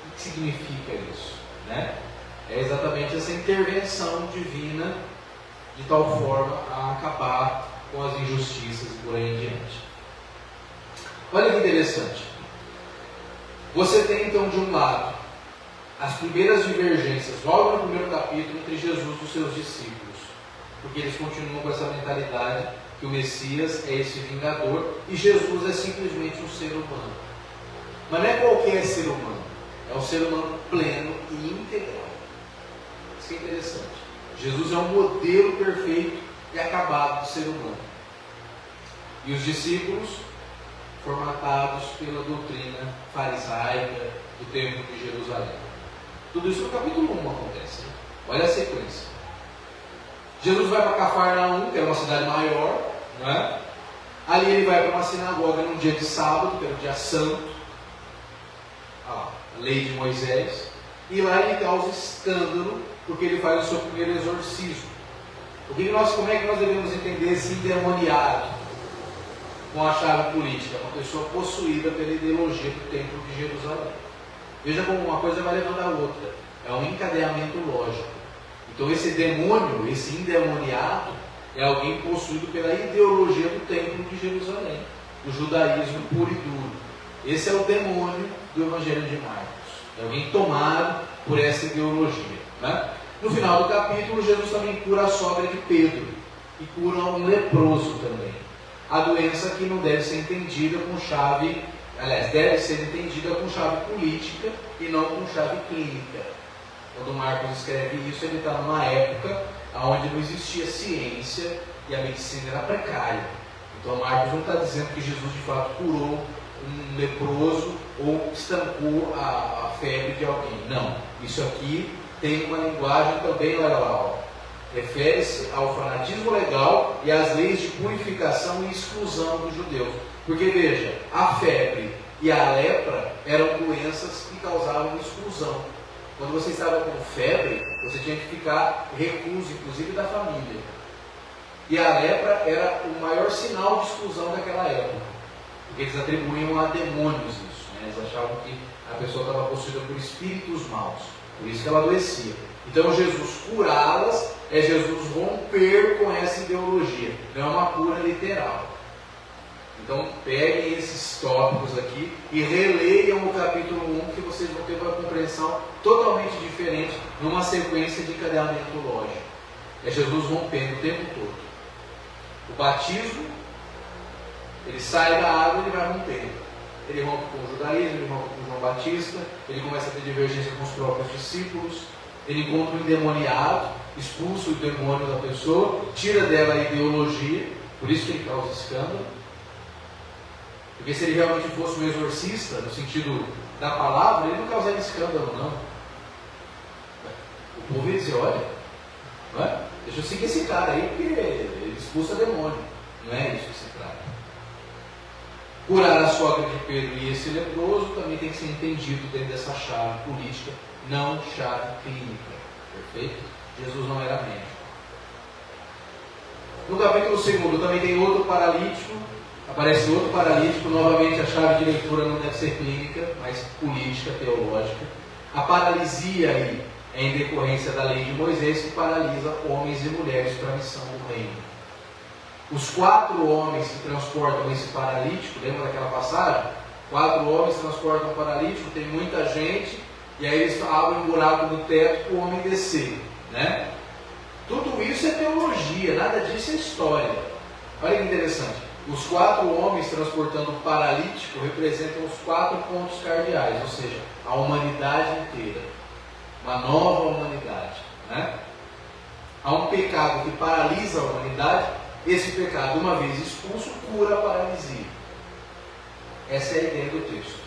O que significa isso, né? É exatamente essa intervenção divina de tal forma a acabar com as injustiças e por aí em diante. Olha que interessante. Você tem então de um lado as primeiras divergências, logo no primeiro capítulo, entre Jesus e os seus discípulos, porque eles continuam com essa mentalidade que o Messias é esse vingador e Jesus é simplesmente um ser humano. Mas não é qualquer ser humano, é um ser humano pleno e integral. Isso é interessante. Jesus é um modelo perfeito e acabado de ser humano. E os discípulos formatados pela doutrina farisaica do templo de Jerusalém. Tudo isso no capítulo 1 acontece. Olha a sequência. Jesus vai para Cafarnaum, que era uma cidade maior, não é? Ali ele vai para uma sinagoga num dia de sábado, que era o dia santo, a lei de Moisés, e lá ele causa escândalo, porque ele faz o seu primeiro exorcismo. Como é que nós devemos entender esse endemoniado com a chave política? Uma pessoa possuída pela ideologia do templo de Jerusalém. Veja como uma coisa vai levando a outra. É um encadeamento lógico. Então esse demônio, esse endemoniado, é alguém possuído pela ideologia do templo de Jerusalém, do judaísmo puro e duro. Esse é o demônio do Evangelho de Marcos. É alguém tomado por essa ideologia, né? No final do capítulo, Jesus também cura a sogra de Pedro e cura um leproso também. A doença que não deve ser entendida com chave, aliás, deve ser entendida com chave política e não com chave clínica. Quando Marcos escreve isso, ele está numa época onde não existia ciência e a medicina era precária. Então Marcos não está dizendo que Jesus de fato curou um leproso ou estancou a febre de alguém. Não, isso aqui tem uma linguagem também, olha lá, refere-se ao fanatismo legal e às leis de purificação e exclusão dos judeus. Porque veja, a febre e a lepra eram doenças que causavam exclusão. Quando você estava com febre, você tinha que ficar recluso, inclusive da família. E a lepra era o maior sinal de exclusão daquela época, porque eles atribuíam a demônios isso, né? Eles achavam que a pessoa estava possuída por espíritos maus, por isso que ela adoecia. Então Jesus curá-las é Jesus romper com essa ideologia, não é uma cura literal. Então peguem esses tópicos aqui e releiam o capítulo 1, que vocês vão ter uma compreensão totalmente diferente, numa sequência de encadeamento lógico. É Jesus rompendo o tempo todo. O batismo, ele sai da água e ele vai rompendo. Ele rompe com o judaísmo, ele rompe com João Batista, ele começa a ter divergência com os próprios discípulos, ele encontra um endemoniado, expulsa o demônio da pessoa, tira dela a ideologia, por isso que ele causa escândalo. Porque se ele realmente fosse um exorcista, no sentido da palavra, ele não causaria escândalo, não. O povo ia dizer, olha, não é? Deixa eu seguir esse cara aí, porque ele expulsa demônio. Não é isso que se trata. Curar a sogra de Pedro e esse leproso também tem que ser entendido dentro dessa chave política, não chave clínica. Perfeito? Jesus não era médico. No capítulo 2 também tem outro paralítico. Aparece outro paralítico, novamente a chave de leitura não deve ser clínica, mas política, teológica. A paralisia aí é em decorrência da lei de Moisés, que paralisa homens e mulheres para a missão do reino. Os 4 homens que transportam esse paralítico, lembra daquela passagem? 4 homens transportam o paralítico, tem muita gente, e aí eles abrem um buraco no teto para o homem descer, né? Tudo isso é teologia, nada disso é história. Olha que interessante. Os 4 homens transportando o paralítico representam os 4 pontos cardeais, ou seja, a humanidade inteira. Uma nova humanidade, né? Há um pecado que paralisa a humanidade, esse pecado, uma vez expulso, cura a paralisia. Essa é a ideia do texto,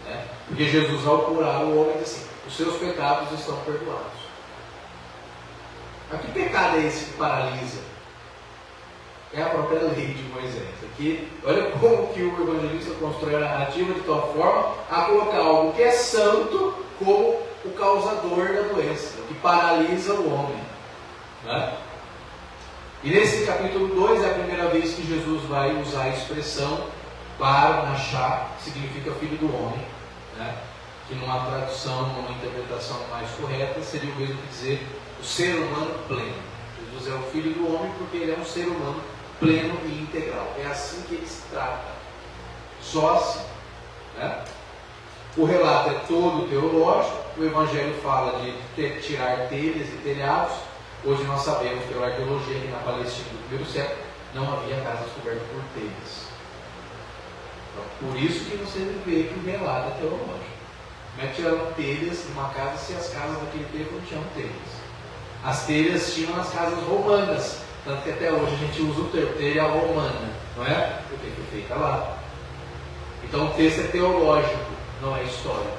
né? Porque Jesus, ao curar o homem, diz assim, os seus pecados estão perdoados. Mas que pecado é esse que paralisa? É a própria lei de Moisés. Aqui, olha como que o evangelista constrói a narrativa de tal forma a colocar algo que é santo como o causador da doença, o que paralisa o homem, né? E nesse capítulo 2 é a primeira vez que Jesus vai usar a expressão Bar Nachá, que significa filho do homem, né? Que numa tradução, numa interpretação mais correta, seria o mesmo que dizer o ser humano pleno. Jesus é o filho do homem porque ele é um ser humano pleno e integral. É assim que ele se trata. Só assim, né? O relato é todo teológico. O Evangelho fala de tirar telhas e telhados. Hoje nós sabemos pela arqueologia que na Palestina do primeiro século não havia casas cobertas por telhas. Então, por isso que você vê que o relato é teológico. Como é que tiraram telhas de uma casa se as casas daquele tempo não tinham telhas? As telhas tinham nas casas romanas. Tanto que até hoje a gente usa o termo telha romana, não é? Porque foi feita lá. Então o texto é teológico, não é histórico.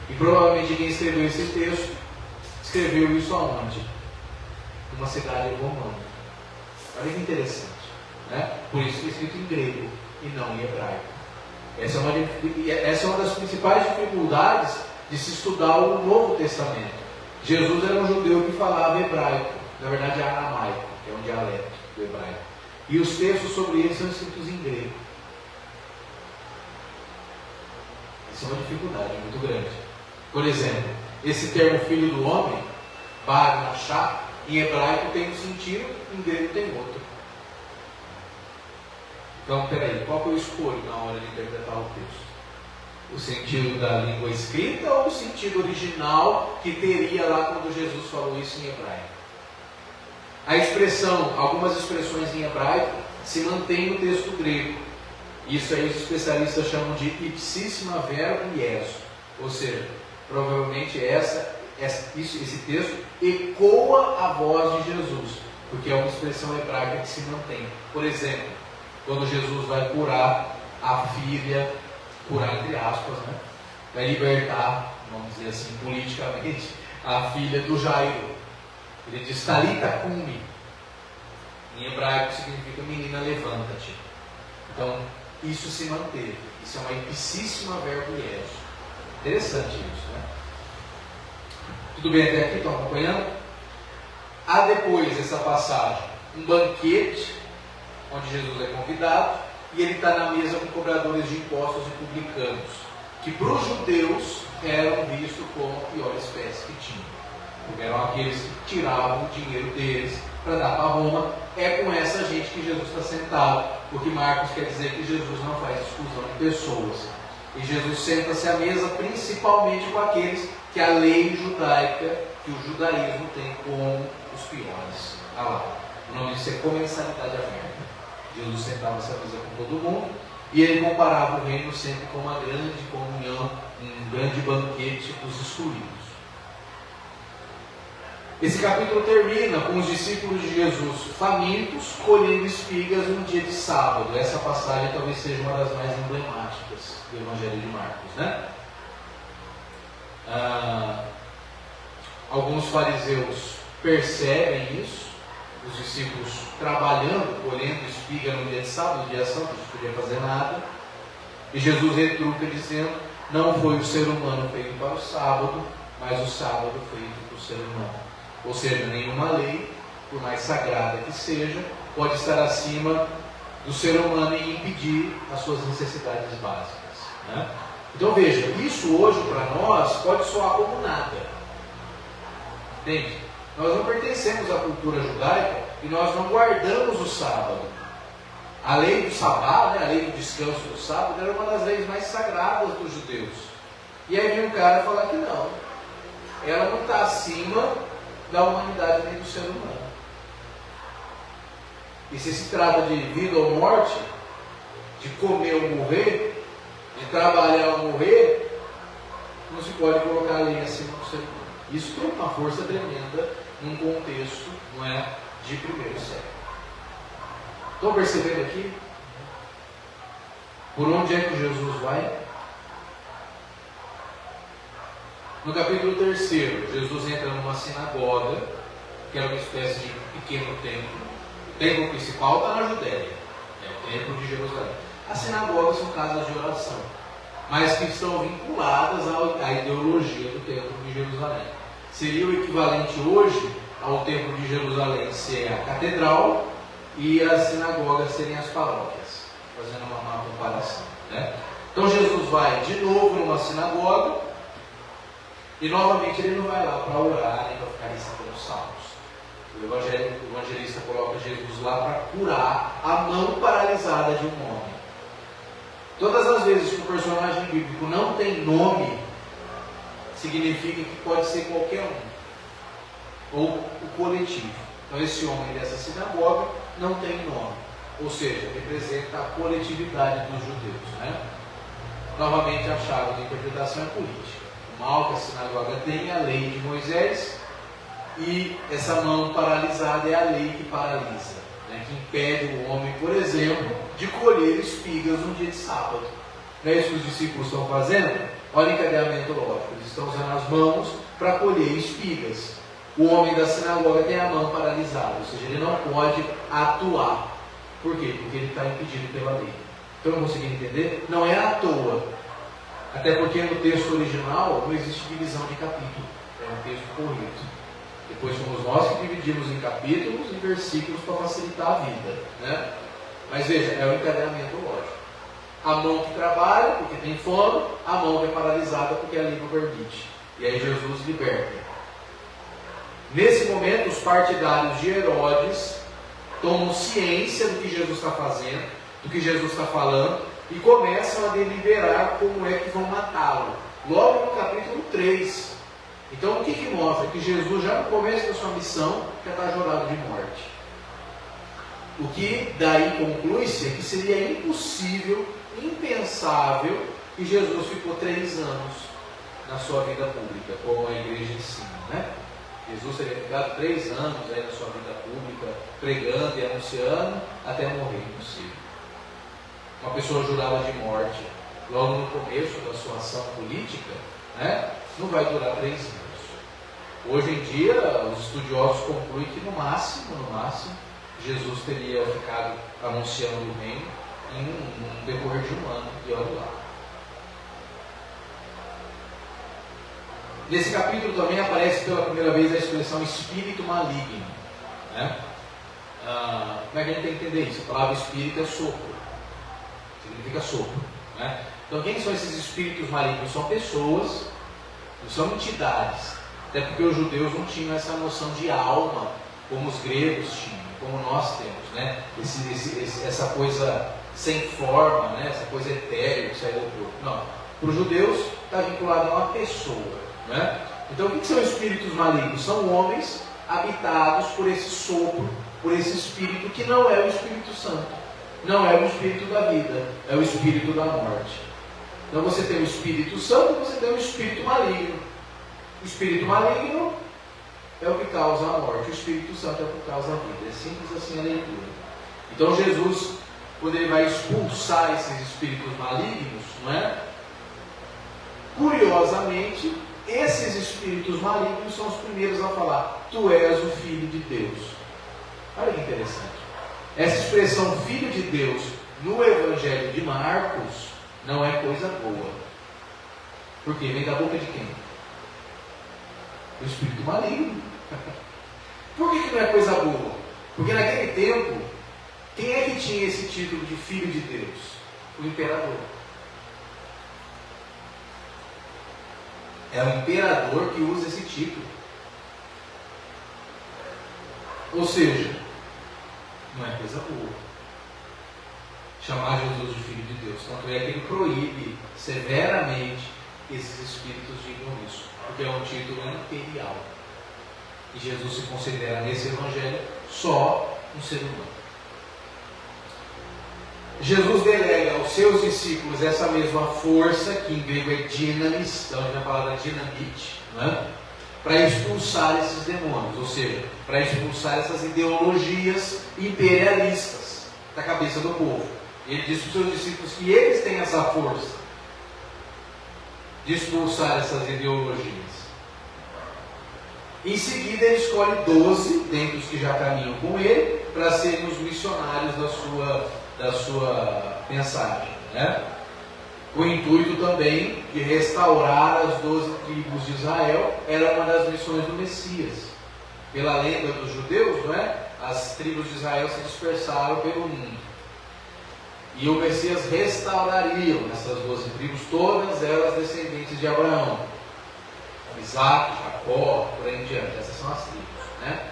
E provavelmente quem escreveu esse texto, escreveu isso aonde? Numa cidade romana. Olha que interessante, né? Por isso que é escrito em grego e não em hebraico. Essa é uma das principais dificuldades de se estudar o Novo Testamento. Jesus era um judeu que falava hebraico, na verdade aramaico, que é um dialeto do hebraico. E os textos sobre ele são escritos em grego. Isso é uma dificuldade muito grande. Por exemplo, esse termo filho do homem, bar machá, em hebraico tem um sentido, em grego tem outro. Então, peraí, qual que eu escolho na hora de interpretar o texto? O sentido da língua escrita ou o sentido original que teria lá quando Jesus falou isso em hebraico? A expressão, algumas expressões em hebraico se mantêm no texto grego. Isso aí os especialistas chamam de ipsíssima verbo ieso. Ou seja, provavelmente esse texto ecoa a voz de Jesus, porque é uma expressão hebraica que se mantém. Por exemplo, quando Jesus vai curar a filha, curar entre aspas, né? Vai libertar, vamos dizer assim, politicamente, a filha do Jairo. Ele diz, Talita cumi. Em hebraico significa menina, levanta-te. Então, isso se manteve. Isso é uma ipsíssima verbo ieso. Interessante isso, né? Tudo bem até aqui? Estão acompanhando? Há depois dessa passagem um banquete, onde Jesus é convidado, e ele está na mesa com cobradores de impostos e publicanos, que para os judeus eram vistos como a pior espécie que tinham, porque eram aqueles que tiravam o dinheiro deles para dar para Roma. É com essa gente que Jesus está sentado, porque Marcos quer dizer que Jesus não faz exclusão de pessoas, e Jesus senta-se à mesa principalmente com aqueles que a lei judaica, que o judaísmo tem como os piores. Olha lá, o nome disso é comensalidade aberta. Jesus sentava-se à mesa com todo mundo, e ele comparava o reino sempre com uma grande comunhão, um grande banquete dos excluídos. Esse capítulo termina com os discípulos de Jesus famintos, colhendo espigas no dia de sábado. Essa passagem talvez seja uma das mais emblemáticas do Evangelho de Marcos, né? Alguns fariseus percebem isso, os discípulos trabalhando, colhendo espiga no dia de sábado, no dia santo, não podia fazer nada, e Jesus retruca dizendo, não foi o ser humano feito para o sábado, mas o sábado feito para o ser humano. Ou seja, nenhuma lei, por mais sagrada que seja, pode estar acima do ser humano e impedir as suas necessidades básicas, né? Então veja, isso hoje para nós pode soar como nada. Entende? Nós não pertencemos à cultura judaica e nós não guardamos o sábado. A lei do sabá, né, a lei do descanso do sábado, era uma das leis mais sagradas dos judeus. E aí vem um cara falar que não, ela não está acima da humanidade nem do ser humano. E se trata de vida ou morte, de comer ou morrer, de trabalhar ou morrer, não se pode colocar a lei acima do ser humano. Isso tem uma força tremenda num contexto, não é, de primeiro século. Estão percebendo aqui? Por onde é que Jesus vai? No capítulo 3, Jesus entra numa sinagoga, que era uma espécie de pequeno templo. O templo principal está na Judéia, é o templo de Jerusalém. As sinagogas são casas de oração, mas que estão vinculadas à ideologia do templo de Jerusalém. Seria o equivalente hoje ao templo de Jerusalém ser a catedral e as sinagogas serem as paróquias, fazendo uma comparação, né? Então Jesus vai de novo numa sinagoga, e novamente ele não vai lá para orar nem para ficar recitando salmos. O evangelista coloca Jesus lá para curar a mão paralisada de um homem. Todas as vezes que o personagem bíblico não tem nome, significa que pode ser qualquer um, ou o coletivo. Então esse homem dessa sinagoga não tem nome, ou seja, representa a coletividade dos judeus, né? Novamente a chave de interpretação é política. O mal que a sinagoga tem é a lei de Moisés, e essa mão paralisada é a lei que paralisa, né? Que impede o homem, por exemplo, de colher espigas no dia de sábado. Não é isso que os discípulos estão fazendo? Olha o encadeamento lógico. Eles estão usando as mãos para colher espigas. O homem da sinagoga tem a mão paralisada, ou seja, ele não pode atuar. Por quê? Porque ele está impedido pela lei. Então, não conseguindo entender? Não é à toa. Até porque no texto original não existe divisão de capítulo. É um texto corrido. Depois fomos nós que dividimos em capítulos e versículos para facilitar a vida, né? Mas veja, é o encadeamento lógico. A mão que trabalha porque tem fome, a mão que é paralisada porque é livre o verbite. E aí Jesus liberta. Nesse momento, os partidários de Herodes tomam ciência do que Jesus está fazendo, do que Jesus está falando, e começam a deliberar como é que vão matá-lo. Logo no capítulo 3. Então, o que mostra? Que Jesus, já no começo da sua missão, já está jurado de morte. O que daí conclui-se é que seria impossível, impensável, que Jesus ficou 3 anos na sua vida pública, como a igreja ensina, né? Jesus teria ficado 3 anos aí na sua vida pública, pregando e anunciando, até morrer, impossível. Uma pessoa jurada de morte, logo no começo da sua ação política, né, não vai durar 3 anos. Hoje em dia, os estudiosos concluem que no máximo, Jesus teria ficado anunciando o reino em um decorrer de 1 ano, e olha lá. Nesse capítulo também aparece pela primeira vez a expressão espírito maligno, né? Como é que a gente tem que entender isso? A palavra espírito é sopro, significa sopro, né? Então, quem são esses espíritos malignos? São pessoas, não são entidades, até porque os judeus não tinham essa noção de alma como os gregos tinham, como nós temos, né? Essa coisa sem forma, né? Essa coisa etérea que sai do corpo. Não, para os judeus está vinculado a uma pessoa. Né? Então, o que são espíritos malignos? São homens habitados por esse sopro, por esse espírito que não é o Espírito Santo, não é o espírito da vida, é o espírito da morte. Então, você tem o Espírito Santo e você tem o espírito maligno. O espírito maligno é o que causa a morte, o Espírito Santo é o que causa a vida. É simples assim a leitura. Então, Jesus, quando ele vai expulsar esses espíritos malignos, não é? Curiosamente, esses espíritos malignos são os primeiros a falar: tu és o Filho de Deus. Olha que interessante. Essa expressão Filho de Deus no Evangelho de Marcos não é coisa boa. Por quê? Vem da boca de quem? Do espírito maligno. Por que não é coisa boa? Porque naquele tempo, quem é que tinha esse título de Filho de Deus? O imperador. É o imperador que usa esse título. Ou seja, não é coisa boa chamar Jesus de Filho de Deus. Tanto é que ele proíbe severamente que esses espíritos digam isso, porque é um título imperial. E Jesus se considera nesse evangelho só um ser humano. Jesus delega aos seus discípulos essa mesma força, que em grego é dynamis, então a palavra dinamite, né? Para expulsar esses demônios, ou seja, para expulsar essas ideologias imperialistas da cabeça do povo. Ele diz para os seus discípulos que eles têm essa força de expulsar essas ideologias. Em seguida, ele escolhe 12 dentre os que já caminham com ele para serem os missionários da sua mensagem, né? O intuito também de restaurar as 12 tribos de Israel era uma das missões do Messias. Pela lenda dos judeus, não é? As tribos de Israel se dispersaram pelo mundo. E o Messias restauraria essas 12 tribos, todas elas descendentes de Abraão, Isaac, Jacó, por aí em diante. Essas são as tribos, né?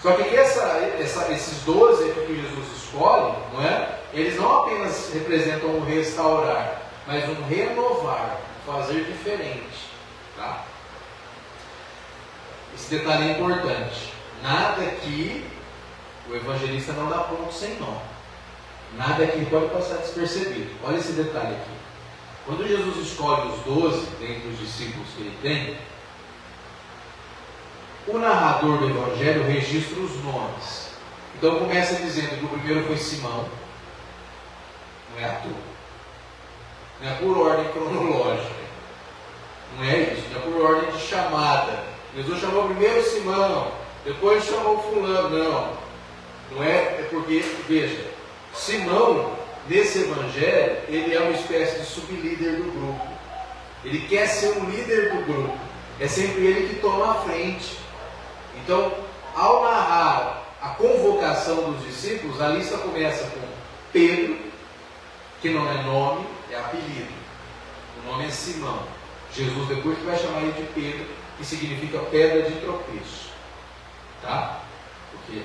Só que esses 12 que Jesus escolhe, não é? Eles não apenas representam um restaurar, mas um renovar, fazer diferente. Tá? Esse detalhe é importante. Nada aqui o evangelista não dá ponto sem nó. Nada aqui pode passar despercebido. Olha esse detalhe aqui. Quando Jesus escolhe os 12 dentre os discípulos que ele tem, o narrador do Evangelho registra os nomes. Então começa dizendo que o primeiro foi Simão, não é à toa. não é por ordem cronológica, não é isso, não é por ordem de chamada. Jesus chamou primeiro Simão, depois chamou fulano, não é porque, veja, Simão, nesse evangelho, ele é uma espécie de sublíder do grupo, ele quer ser um líder do grupo, é sempre ele que toma a frente. Então, ao narrar a convocação dos discípulos, a lista começa com Pedro, que não é nome, é apelido. O nome é Simão. Jesus depois que vai chamar ele de Pedro, que significa pedra de tropeço. Tá? Porque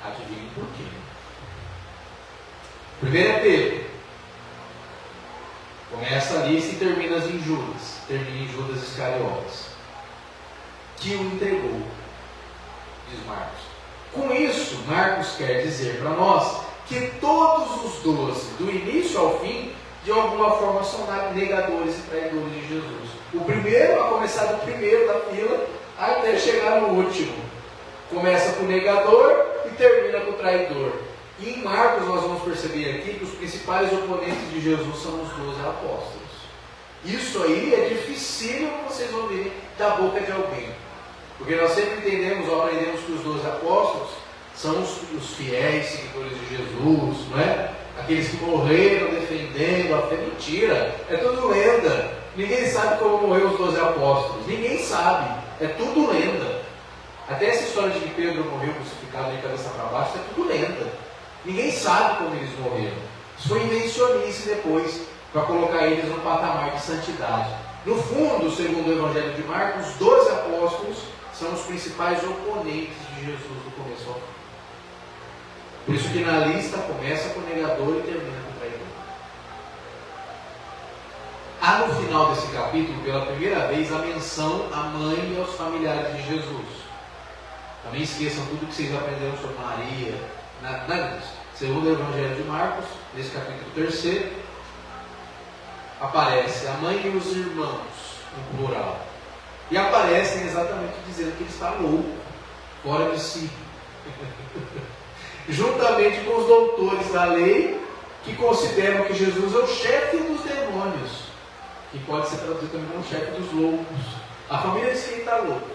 adivinha por quê. Primeiro é Pedro. Começa a lista e termina em Judas. Termina em Judas Iscariotes, que o entregou, diz Marcos. Com isso, Marcos quer dizer para nós que todos os 12, do início ao fim, de alguma forma são negadores e traidores de Jesus. O primeiro, a começar do primeiro da fila, até chegar no último. Começa com o negador e termina com o traidor. E em Marcos nós vamos perceber aqui que os principais oponentes de Jesus são os 12 apóstolos. Isso aí é dificílil vocês ouvirem da boca de alguém. Porque nós sempre entendemos ou aprendemos que os 12 apóstolos são os fiéis seguidores de Jesus, não é? Aqueles que morreram defendendo a fé. Mentira, é tudo lenda. Ninguém sabe como morreram os 12 apóstolos. Ninguém sabe, é tudo lenda. Até essa história de que Pedro morreu crucificado de cabeça para baixo, é tudo lenda. Ninguém sabe como eles morreram. Isso foi invencionice depois, para colocar eles no patamar de santidade. No fundo, segundo o Evangelho de Marcos, os 12 apóstolos são os principais oponentes de Jesus do começo ao fim. Por isso que na lista começa com o negador e termina com o traidor. Há no final desse capítulo, pela primeira vez, a menção à mãe e aos familiares de Jesus. Também esqueçam tudo que vocês aprenderam sobre Maria. Nada disso. Segundo o Evangelho de Marcos, nesse capítulo 3, aparece a mãe e os irmãos, no plural. E aparecem exatamente dizendo que ele está louco, fora de si. Juntamente com os doutores da lei, que consideram que Jesus é o chefe dos demônios, que pode ser traduzido também como chefe dos loucos. A família diz que ele está louco,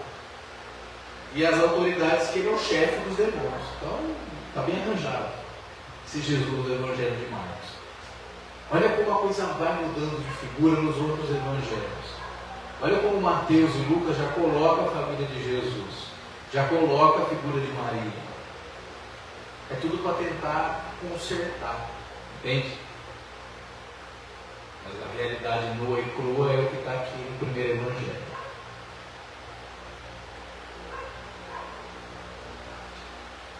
e as autoridades que ele é o chefe dos demônios. Então, está bem arranjado esse Jesus do Evangelho de Marcos. Olha como a coisa vai mudando de figura nos outros evangelhos. Olha como Mateus e Lucas já colocam a família de Jesus, já colocam a figura de Maria. É tudo para tentar consertar, entende? Mas a realidade nua e crua é o que está aqui no primeiro evangelho.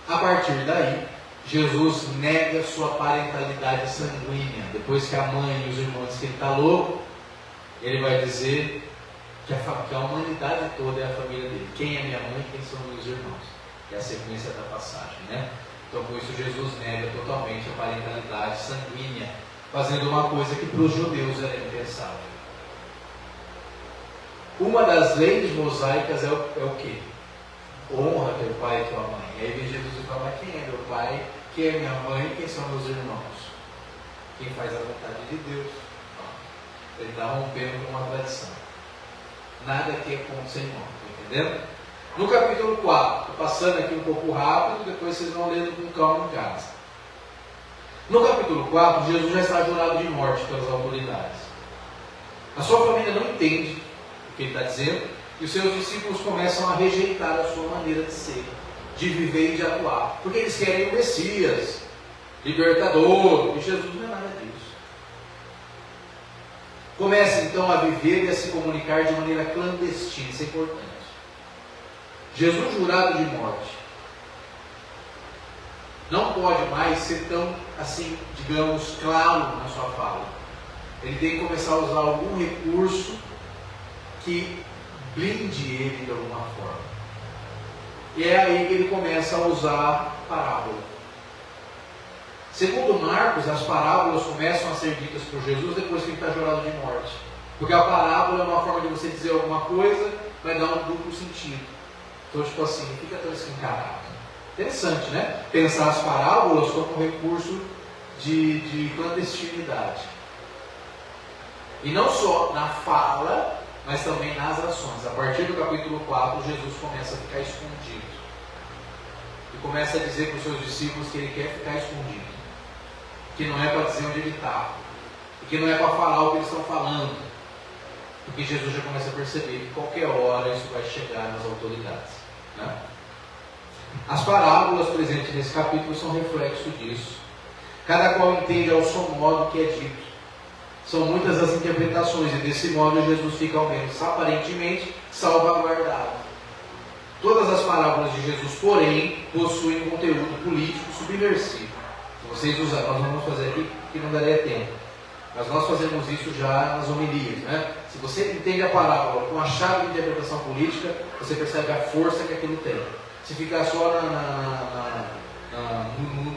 A partir daí, Jesus nega sua parentalidade sanguínea. Depois que a mãe e os irmãos dizem que ele está louco, ele vai dizer que a humanidade toda é a família dele. Quem é minha mãe e quem são meus irmãos? É a sequência da passagem, né? Então, por isso, Jesus nega totalmente a parentalidade sanguínea, fazendo uma coisa que para os judeus era impensável. Uma das leis mosaicas é o quê? Honra teu pai e tua mãe. E aí vem Jesus e fala: mas quem é meu pai? Quem é minha mãe? Quem são meus irmãos? Quem faz a vontade de Deus. Ele está rompendo com uma tradição. Nada aqui é ponto sem nó, entendendo? No capítulo 4, estou passando aqui um pouco rápido, depois vocês vão lendo com calma em casa. No capítulo 4, Jesus já está jurado de morte pelas autoridades. A sua família não entende o que ele está dizendo, e os seus discípulos começam a rejeitar a sua maneira de ser, de viver e de atuar, porque eles querem o Messias, libertador, e Jesus não é nada disso. Começa então a viver e a se comunicar de maneira clandestina, isso é importante. Jesus jurado de morte não pode mais ser tão, assim, digamos, claro na sua fala. Ele tem que começar a usar algum recurso que blinde ele de alguma forma. E é aí que ele começa a usar parábola. Segundo Marcos, as parábolas começam a ser ditas por Jesus depois que ele está jurado de morte. Porque a parábola é uma forma de você dizer alguma coisa, vai dar um duplo sentido. Então, tipo assim, não fica tão escancarado. Interessante, né? Pensar as parábolas como um recurso de clandestinidade. E não só na fala, mas também nas ações. A partir do capítulo 4, Jesus começa a ficar escondido. E começa a dizer para os seus discípulos que ele quer ficar escondido. Que não é para dizer onde ele está. E que não é para falar o que eles estão falando. Porque Jesus já começa a perceber que qualquer hora isso vai chegar nas autoridades. Né? As parábolas presentes nesse capítulo são reflexo disso. Cada qual entende ao seu modo o que é dito. São muitas as interpretações e desse modo Jesus fica ao menos aparentemente salvaguardado. Todas as parábolas de Jesus, porém, possuem conteúdo político subversivo. Se vocês usarem, nós não vamos fazer aqui porque não daria tempo. Mas nós fazemos isso já nas homilias. Né? Se você entende a parábola com a chave de interpretação política, você percebe a força que aquilo tem. Se ficar só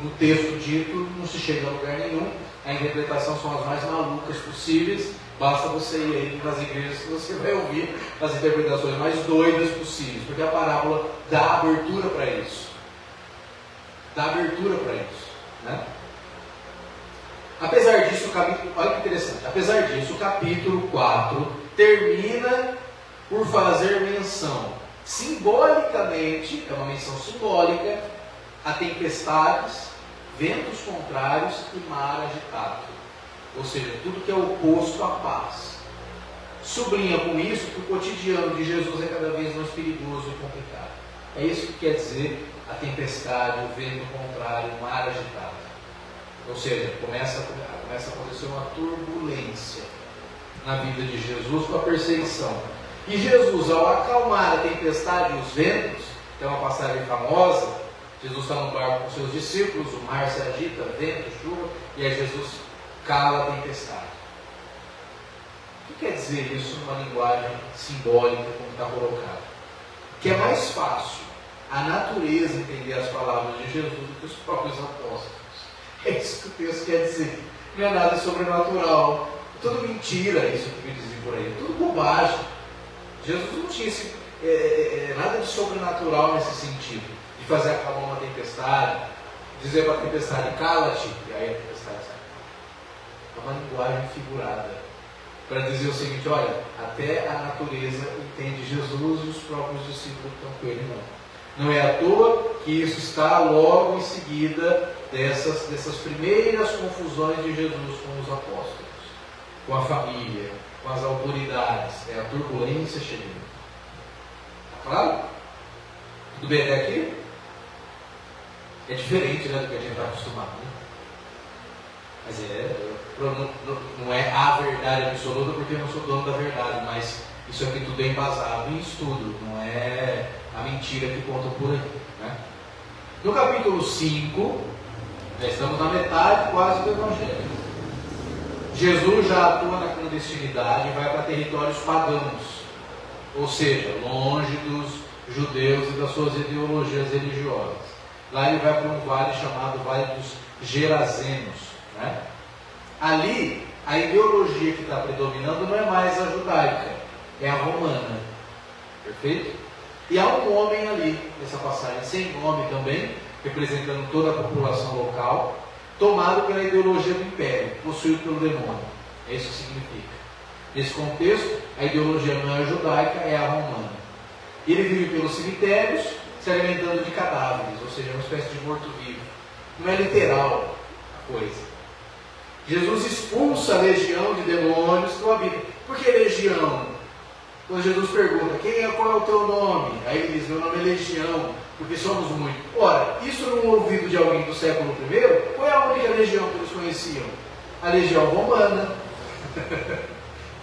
no texto dito, não se chega a lugar nenhum. A interpretação são as mais malucas possíveis. Basta você ir aí nas igrejas que você vai ouvir as interpretações mais doidas possíveis. Porque a parábola dá abertura para isso. Dá abertura para isso. Né? Apesar disso, o capítulo... Olha que interessante. Apesar disso, o capítulo 4 termina por fazer menção, simbolicamente, é uma menção simbólica, a tempestades, ventos contrários e mar agitado. Ou seja, tudo que é oposto à paz. Sublinha com isso que o cotidiano de Jesus é cada vez mais perigoso e complicado. É isso que quer dizer a tempestade, o vento contrário, o mar agitado. Ou seja, começa a acontecer uma turbulência na vida de Jesus com a perseguição. E Jesus, ao acalmar a tempestade e os ventos, tem uma passagem famosa, Jesus está no barco com seus discípulos, o mar se agita, vento, chuva, e aí Jesus cala a tempestade. O que quer dizer isso numa linguagem simbólica, como está colocado? Que é mais fácil a natureza entender as palavras de Jesus do que os próprios apóstolos. É isso que o texto quer dizer. Não é nada sobrenatural. É tudo mentira, isso que dizem por aí. É tudo bobagem. Jesus não tinha nada de sobrenatural nesse sentido. De fazer acalmar uma tempestade, dizer para a tempestade, cala-te, e aí a tempestade sai. É uma linguagem figurada. Para dizer o seguinte, olha, até a natureza entende Jesus e os próprios discípulos estão com ele, não. Não é à toa que isso está logo em seguida dessas primeiras confusões de Jesus com os apóstolos, com a família, com as autoridades. É a turbulência chegando. Está claro? Tudo bem até aqui? É diferente, né, do que a gente está acostumado. Né? Mas não é a verdade absoluta, porque eu não sou dono da verdade, mas isso aqui tudo é embasado em estudo, não é a mentira que contam por aí. Né? No capítulo 5, já estamos na metade quase do Evangelho. Jesus já atua na clandestinidade e vai para territórios pagãos, ou seja, longe dos judeus e das suas ideologias religiosas. Lá ele vai para um vale chamado Vale dos Gerazenos. Né? Ali, a ideologia que está predominando não é mais a judaica, é a romana. Perfeito? E há um homem ali, nessa passagem, sem nome também, representando toda a população local, tomado pela ideologia do império, possuído pelo demônio. É isso que significa. Nesse contexto, a ideologia não é a judaica, é a romana. Ele vive pelos cemitérios, se alimentando de cadáveres, ou seja, uma espécie de morto-vivo. Não é literal a coisa. Jesus expulsa a legião de demônios que o habitam. Por que legião? Quando Jesus pergunta, qual é o teu nome? Aí ele diz, meu nome é Legião, porque somos muitos. Ora, isso no ouvido de alguém do século I, qual é a única legião que eles conheciam? A legião romana.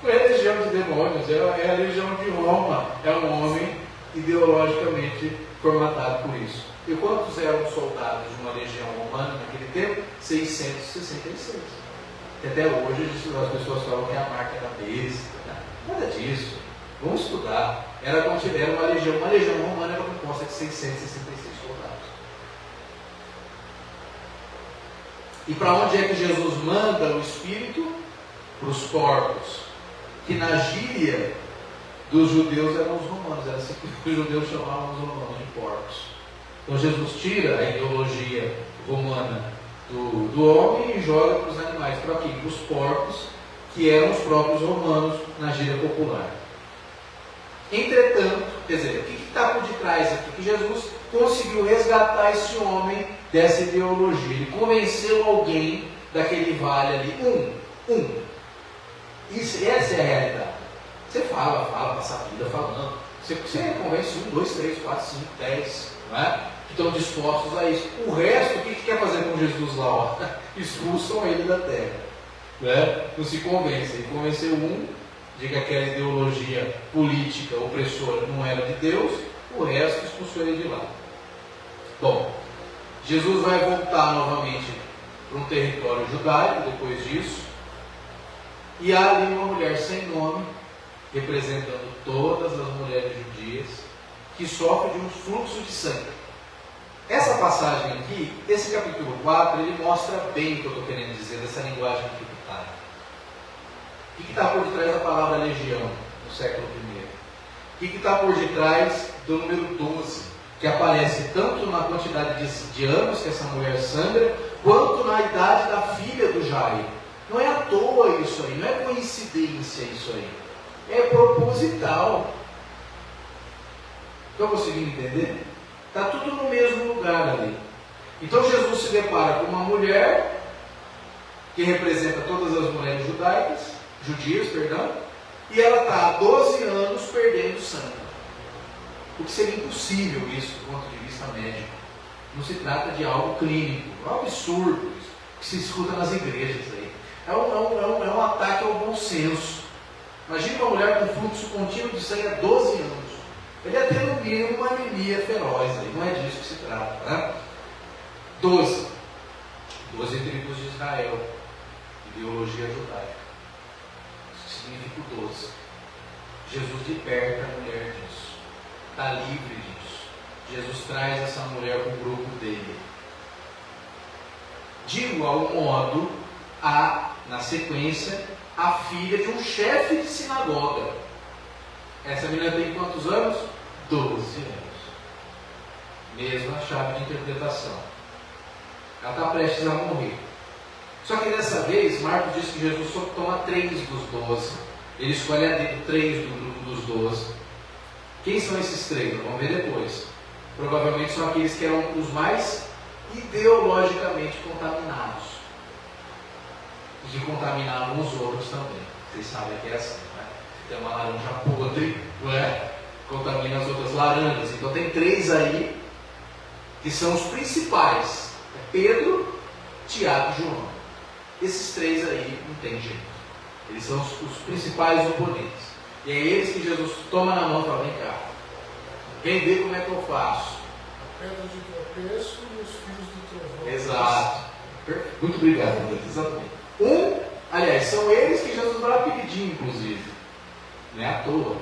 Não é a legião de demônios, é a legião de Roma. É um homem ideologicamente formatado por isso. E quantos eram soldados de uma legião romana naquele tempo? 666. E até hoje as pessoas falam que é a marca da besta. Nada disso. Vamos estudar. Era uma legião. Uma legião romana era composta de 666 soldados. E para onde é que Jesus manda o Espírito? Para os porcos. Que na gíria dos judeus eram os romanos. Era assim que os judeus chamavam os romanos de porcos. Então Jesus tira a ideologia romana do homem e joga para os animais. Para quê? Para os porcos, que eram os próprios romanos na gíria popular. Entretanto, quer dizer, o que está por detrás aqui? Que Jesus conseguiu resgatar esse homem dessa ideologia. Ele convenceu alguém daquele vale ali. Essa é a realidade. Você fala, passa a vida falando. Você convence 1, 2, 3, 4, 5, 10, não é? Que estão dispostos a isso. O resto, o que quer fazer com Jesus lá? Ó? Expulsam ele da terra. Né? Não se convence. Ele convenceu de que aquela ideologia política opressora não era de Deus, o resto expulsou ele de lá. Bom, Jesus vai voltar novamente para um território judaico depois disso, e há ali uma mulher sem nome, representando todas as mulheres judias, que sofre de um fluxo de sangue. Essa passagem aqui, esse capítulo 4, ele mostra bem o que eu estou querendo dizer dessa linguagem tributária. O que está por detrás da palavra legião no século I? O que está por detrás do número 12, que aparece tanto na quantidade de anos que essa mulher sangra, quanto na idade da filha do Jairo? Não é à toa isso aí, não é coincidência isso aí. É proposital. Estão conseguindo entender? Está tudo no mesmo lugar ali. Então Jesus se depara com uma mulher que representa todas as mulheres judias, e ela está há 12 anos perdendo sangue. O que seria impossível isso do ponto de vista médico. Não se trata de algo clínico, é um absurdo isso, que se escuta nas igrejas aí. É um ataque ao bom senso. Imagina uma mulher com fluxo contínuo de sangue há 12 anos. Ele ia ter no mínimo uma anemia feroz, aí. Não é disso que se trata. Né? 12 tribos de Israel, ideologia judaica. Isso significa o 12. Jesus liberta a mulher disso, está livre disso. Jesus traz essa mulher para o grupo dele. De igual modo, na sequência, a filha de um chefe de sinagoga. Essa menina tem quantos anos? 12 anos. Mesma chave de interpretação. Ela está prestes a morrer. Só que dessa vez, Marcos diz que Jesus só toma 3 dos 12. Ele escolhe a dedo 3 do grupo dos 12. Quem são esses 3? Vamos ver depois. Provavelmente são aqueles que eram os mais ideologicamente contaminados. E que contaminavam os outros também. Vocês sabem que é assim, né? Tem uma laranja podre, não é? Contamina as outras laranjas. Então tem 3 aí que são os principais. É Pedro, Tiago e João. Esses 3 aí não tem jeito. Eles são os principais oponentes. E é eles que Jesus toma na mão e fala: vem cá, vem ver como é que eu faço. A pedra de tropeço e os filhos do trovão. Exato. Muito obrigado, Deus. Exatamente. Aliás, são eles que Jesus dá apelidinho, inclusive. Não é à toa.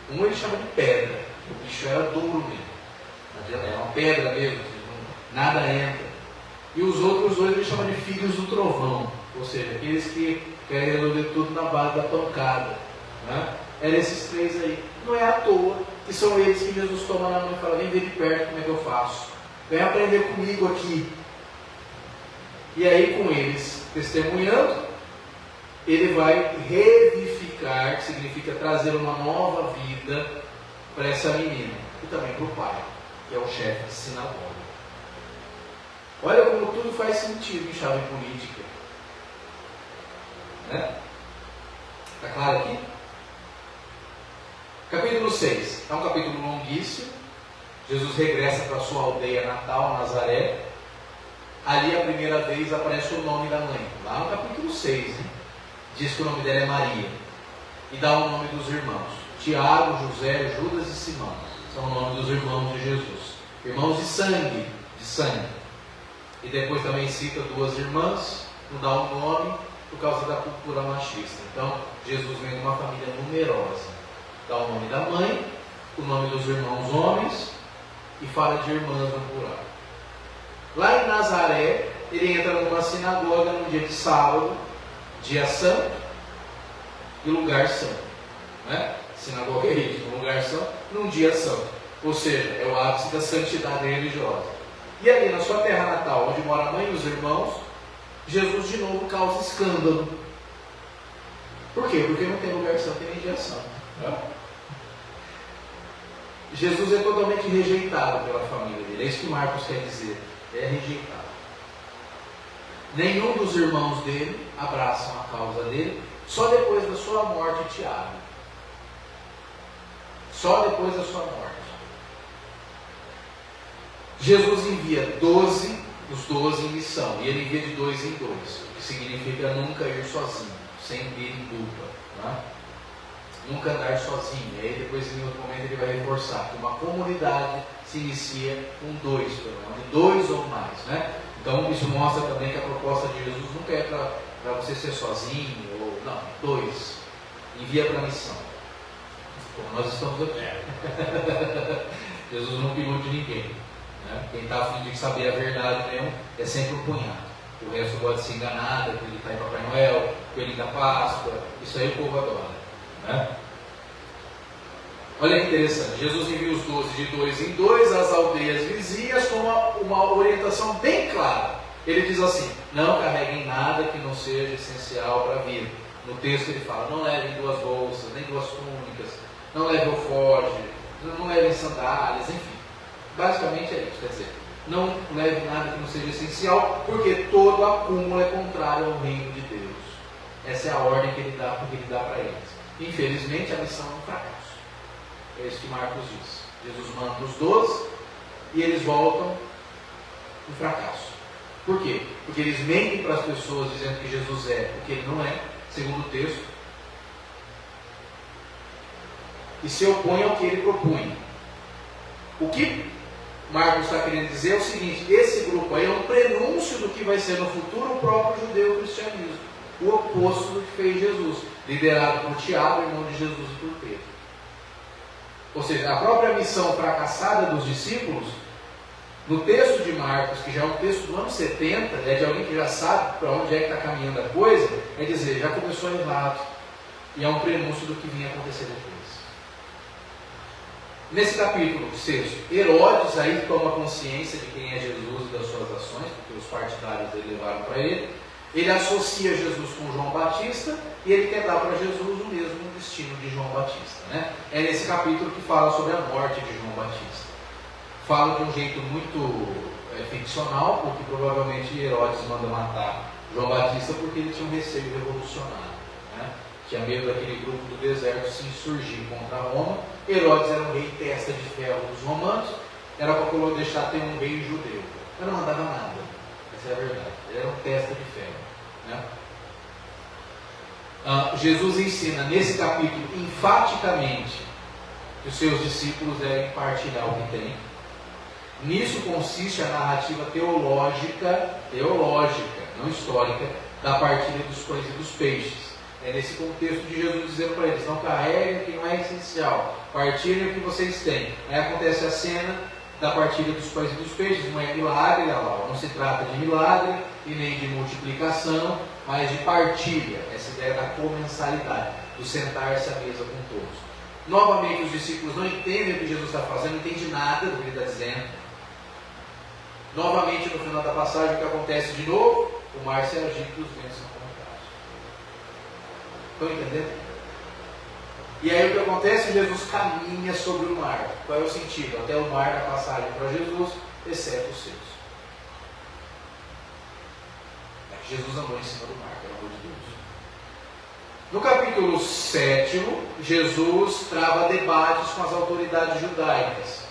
Ele chama de pedra. O bicho era duro mesmo. É uma pedra mesmo. Nada entra. E os outros 2 ele chama de filhos do trovão. Ou seja, aqueles que querem resolver tudo na base da pancada. Né? Eram esses 3 aí. Não é à toa que são eles que Jesus toma na mão e fala: vem ver de perto como é que eu faço. Vem aprender comigo aqui. E aí, com eles testemunhando, ele vai revivificar, que significa trazer uma nova vida para essa menina. E também para o pai, que é o chefe de sinagoga. Olha como tudo faz sentido em chave política. Né? Está claro aqui? Capítulo 6. É um capítulo longuíssimo. Jesus regressa para a sua aldeia natal, Nazaré. Ali a primeira vez aparece o nome da mãe. Lá no capítulo 6. Hein? Diz que o nome dela é Maria. E dá o nome dos irmãos. Tiago, José, Judas e Simão. São o nome dos irmãos de Jesus. Irmãos de sangue. E depois também cita 2 irmãs. Não dá o nome por causa da cultura machista. Então, Jesus vem de uma família numerosa. Dá o nome da mãe, o nome dos irmãos homens e fala de irmãs no plural. Lá em Nazaré, ele entra numa sinagoga no dia de sábado, dia santo e lugar santo. Né? Sinagoga é isso, um lugar santo num dia santo. Ou seja, é o ápice da santidade religiosa. E ali na sua terra natal, onde mora a mãe e os irmãos, Jesus de novo causa escândalo. Por quê? Porque não tem lugar santo e mediação. Jesus é totalmente rejeitado pela família dele. É isso que Marcos quer dizer. É rejeitado. Nenhum dos irmãos dele abraçam a causa dele. Só depois da sua morte, Tiago. Só depois da sua morte. Jesus envia 12, os 12 em missão. E ele envia de 2 em 2. O que significa nunca ir sozinho. Sempre ir em dupla. Né? Nunca andar sozinho. E aí depois em outro momento ele vai reforçar que uma comunidade se inicia com 2, de 2 ou mais. Né? Então isso mostra também que a proposta de Jesus nunca é para você ser sozinho, ou não, 2. Envia para a missão. Como nós estamos aqui. Jesus não ilude ninguém. Né? Quem está a fim de saber a verdade mesmo é sempre um punhado. O resto gosta de se enganar, acreditar em Papai Noel, Coelhinho da Páscoa. Isso aí o povo adora. Né? Olha que interessante, Jesus envia os 12 de 2 em 2 às aldeias vizinhas com uma orientação bem clara. Ele diz assim: não carreguem nada que não seja essencial para a vida. No texto ele fala: não levem 2 bolsas, nem 2 túnicas, não levem alforje, não levem sandálias, enfim. Basicamente é isso, quer dizer, não levem nada que não seja essencial, porque todo acúmulo é contrário ao reino de Deus. Essa é a ordem que ele dá para eles. Infelizmente a missão é um fracasso. É isso que Marcos diz. Jesus manda os 12 e eles voltam um fracasso. Por quê? Porque eles mentem para as pessoas dizendo que Jesus é o que ele não é, segundo o texto, e se opõem ao que ele propunha. O que Marcos está querendo dizer é o seguinte: esse grupo aí é um prenúncio do que vai ser no futuro o próprio judeu-cristianismo, o oposto do que fez Jesus, liderado por Tiago, irmão de Jesus, e por Pedro. Ou seja, a própria missão fracassada dos discípulos, no texto de Marcos, que já é um texto do ano 70, é de alguém que já sabe para onde é que está caminhando a coisa, é dizer, já começou errado, e é um prenúncio do que vinha acontecer depois. Nesse capítulo 6, Herodes aí toma consciência de quem é Jesus e das suas ações, porque os partidários dele levaram para ele. Ele associa Jesus com João Batista e ele quer dar para Jesus o mesmo destino de João Batista. Né? É nesse capítulo que fala sobre a morte de João Batista. Fala de um jeito muito ficcional, porque provavelmente Herodes manda matar João Batista porque ele tinha um receio revolucionário. Né? Tinha medo daquele grupo do deserto se insurgir contra Roma. Herodes era um rei testa de ferro dos romanos, era para deixar ter um rei judeu. Mas não mandava nada, essa é a verdade. Ele era um testa de ferro. Né? Jesus ensina nesse capítulo enfaticamente que os seus discípulos devem partilhar o que têm. Nisso consiste a narrativa teológica, não histórica, da partilha dos pães e dos peixes. É nesse contexto de Jesus dizendo para eles: não carreguem o que não é essencial, partilhem o que vocês têm. Aí acontece a cena da partilha dos pães e dos peixes. Não é milagre, não se trata de milagre e nem de multiplicação, mas de partilha, essa ideia da comensalidade, do sentar-se à mesa com todos. Novamente os discípulos não entendem o que Jesus está fazendo, não entendem nada do que ele está dizendo. Novamente no final da passagem o que acontece de novo? O mar se agita e os ventos são contrários. Estão entendendo? E aí o que acontece? Jesus caminha sobre o mar. Qual é o sentido? Até o mar da passagem para Jesus, exceto os seus. É que Jesus andou em cima do mar, pelo amor de Deus. No capítulo 7, Jesus trava debates com as autoridades judaicas,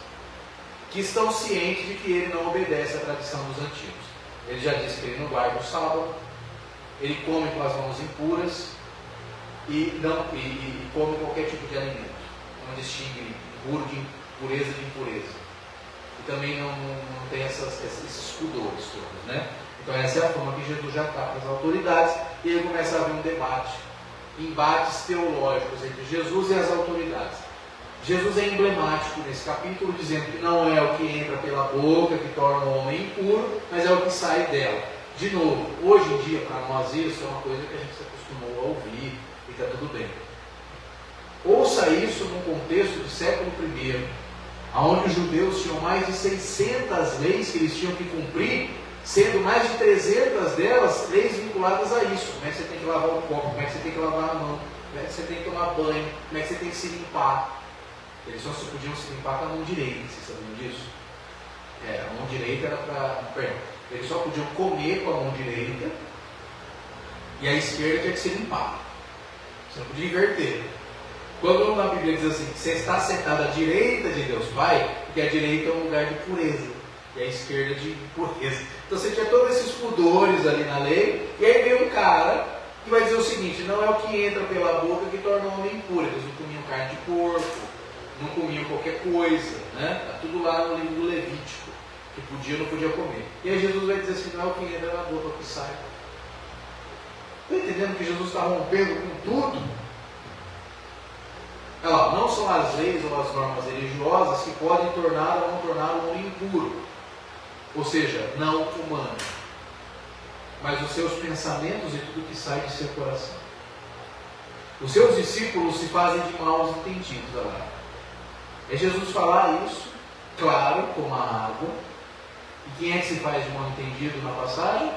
que estão cientes de que ele não obedece à tradição dos antigos. Ele já disse que ele não guarda o sábado, ele come com as mãos impuras e come qualquer tipo de alimento. Não distingue pureza de impureza. E também não tem esses pudores todos. Né? Então essa é a forma que Jesus já trata as autoridades, e ele começa a haver um debate, embates teológicos entre Jesus e as autoridades. Jesus é emblemático nesse capítulo, dizendo que não é o que entra pela boca que torna o homem impuro, mas é o que sai dela. De novo, hoje em dia, para nós, isso é uma coisa que a gente se acostumou a ouvir e está tudo bem. Ouça isso num contexto do século I, onde os judeus tinham mais de 600 leis que eles tinham que cumprir sendo mais de 300 delas leis vinculadas a isso. Como é que você tem que lavar o copo, como é que você tem que lavar a mão, como é que você tem que tomar banho, como é que você tem que se limpar. Eles só se podiam se limpar com a mão direita, vocês sabiam disso? A mão direita era para... Perdão, eles só podiam comer com a mão direita e a esquerda tinha que se limpar. Você não podia inverter. Quando na Bíblia diz assim, que você está sentado à direita de Deus Pai, porque a direita é um lugar de pureza e a esquerda de impureza. Então você tinha todos esses pudores ali na lei, e aí vem um cara que vai dizer o seguinte: não é o que entra pela boca que torna o homem impuro. Eles não comiam carne de porco, não comiam qualquer coisa, né? Está tudo lá no livro do Levítico, que podia ou não podia comer. E aí Jesus vai dizer assim: não é o que entra na boca que sai. Está entendendo que Jesus está rompendo com tudo? Olha lá, não são as leis ou as normas religiosas que podem tornar ou não tornar o homem impuro, ou seja, não humano, mas os seus pensamentos e tudo que sai de seu coração. Os seus discípulos se fazem de maus entendidos. Olha lá. É Jesus falar isso, claro, como a água. E quem é que se faz de mal entendido na passagem?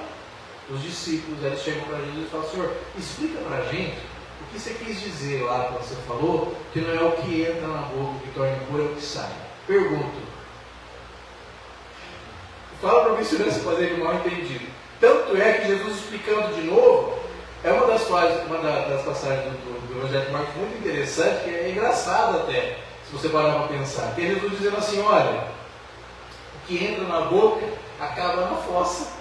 Os discípulos. Eles chegam para Jesus e falam: Senhor, explica para a gente o que você quis dizer lá quando você falou que não é o que entra na boca que torna impuro, é o que sai. Pergunto. Fala para mim se não se fazer de mal entendido. Tanto é que Jesus, explicando de novo, é uma das passagens do Evangelho de Marcos muito interessante, que é engraçado até, se você parar para pensar. Que é Jesus dizendo assim: olha, o que entra na boca acaba na fossa.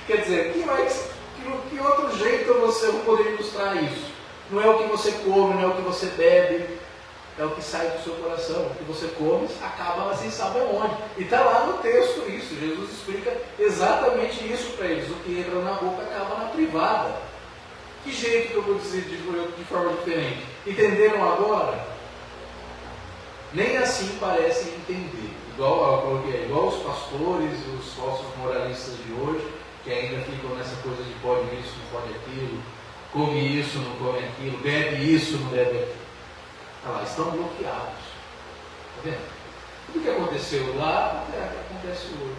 Quer dizer, que outro jeito você não poderia ilustrar isso? Não é o que você come, não é o que você bebe, é o que sai do seu coração. O que você come acaba sem saber onde. E está lá no texto isso. Jesus explica exatamente isso para eles. O que entra na boca acaba na privada. Que jeito que eu vou dizer de forma diferente? Entenderam agora? Nem assim parecem entender. Igual os pastores, os falsos moralistas de hoje, que ainda ficam nessa coisa de pode isso, não pode aquilo, come isso, não come aquilo, bebe isso, não bebe aquilo. Olha lá, estão bloqueados. Está vendo? Tudo que aconteceu lá acontece hoje.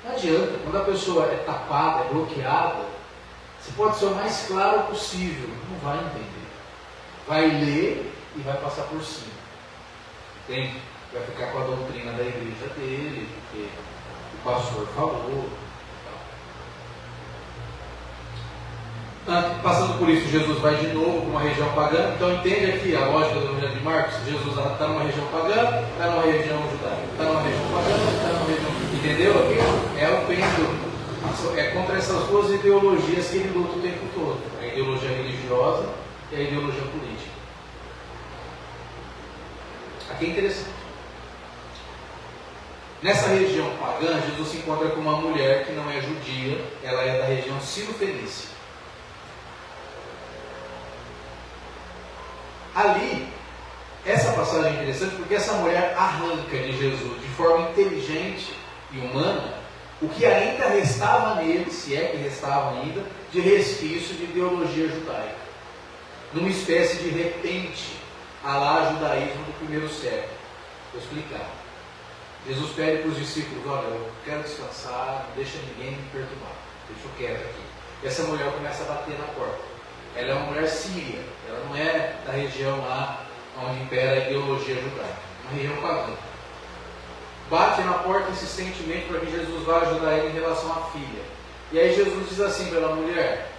Não adianta, quando a pessoa é tapada, é bloqueada, você pode ser o mais claro possível, não vai entender. Vai ler e vai passar por cima. Entende? Vai ficar com a doutrina da igreja dele, porque o pastor falou. Passando por isso, Jesus vai de novo para uma região pagã. Então entende aqui a lógica do Evangelho de Marcos. Jesus está numa região pagã, está numa região judaica, está numa região pagã, está numa região... Entendeu aqui? É o pêndulo. É contra essas duas ideologias que ele luta o tempo todo. A ideologia religiosa e a ideologia política. Aqui é interessante. Nessa região pagã, Jesus se encontra com uma mulher que não é judia. Ela é da região Sírio-Fenícia. Ali, essa passagem é interessante porque essa mulher arranca de Jesus de forma inteligente e humana o que ainda restava nele, se é que restava ainda, de resquício de ideologia judaica. Numa espécie de repente, à lá judaísmo do primeiro século. Vou explicar. Jesus pede para os discípulos: olha, eu quero descansar, não deixa ninguém me perturbar, deixa eu quieto aqui. E essa mulher começa a bater na porta. Ela é uma mulher síria, ela não é da região lá onde impera a ideologia judaica, uma região pagã. Bate na porta insistentemente para que Jesus vá ajudar ele em relação à filha. E aí Jesus diz assim para a mulher: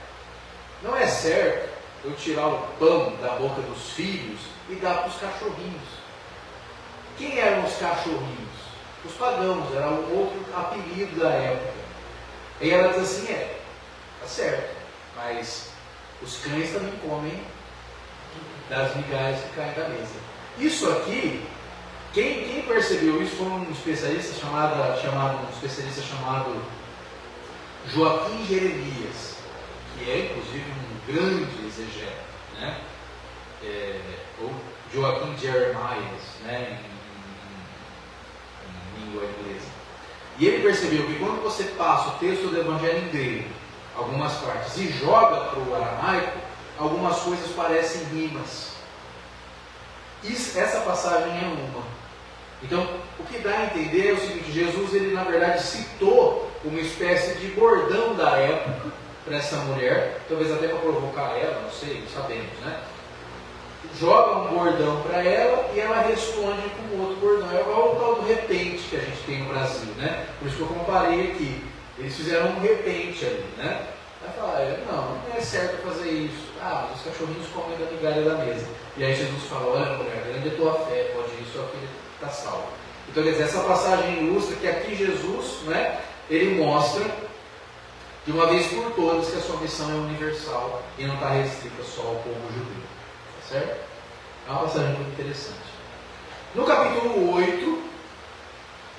não é certo eu tirar o pão da boca dos filhos e dar para os cachorrinhos. Quem eram os cachorrinhos? Os pagãos, era um outro apelido da época. E ela diz assim: tá certo, mas os cães também comem das migalhas que caem da mesa. Isso aqui, quem percebeu isso foi um especialista chamado Joaquim Jeremias, que é inclusive um grande exegeta, né? Ou Joaquim Jeremias, né? Em língua inglesa. E ele percebeu que quando você passa o texto do Evangelho em grego, algumas partes, e joga para o aramaico, algumas coisas parecem rimas. Essa passagem é uma. Então, o que dá a entender é o seguinte: Jesus, ele na verdade citou uma espécie de bordão da época para essa mulher, talvez até para provocar ela, não sei, não sabemos, né? Joga um bordão para ela e ela responde com outro bordão. É igual o tal do repente que a gente tem no Brasil, né? Por isso que eu comparei aqui. Eles fizeram um repente ali, né? Aí fala, não é certo fazer isso. Ah, mas os cachorrinhos comem da migalha da mesa. E aí Jesus fala, olha mulher, grande é tua fé, pode ir, sua filha está salva. Então quer dizer, essa passagem ilustra que aqui Jesus, né, ele mostra de uma vez por todas que a sua missão é universal e não está restrita só ao povo judeu. Tá certo? É uma passagem muito interessante. No capítulo 8,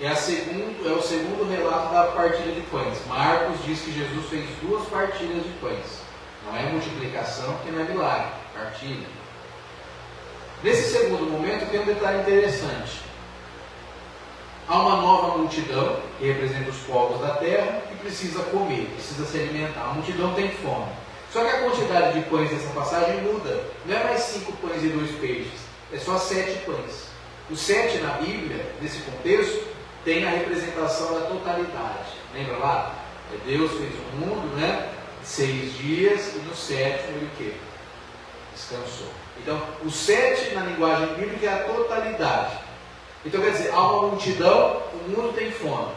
é o segundo relato da partilha de pães. Marcos diz que Jesus fez 2 partilhas de pães. Não é multiplicação, porque não é milagre, partilha. Nesse segundo momento tem um detalhe interessante. Há uma nova multidão, que representa os povos da terra, que precisa comer, precisa se alimentar. A multidão tem fome. Só que a quantidade de pães dessa passagem muda. Não é mais 5 pães e 2 peixes, é só 7 pães. O 7 na Bíblia, nesse contexto, tem a representação da totalidade. Lembra lá? Deus fez o mundo, né? 6 dias, e no 7º ele o quê? Descansou. Então, o 7 na linguagem bíblica é a totalidade. Então quer dizer, há uma multidão, o mundo tem fome.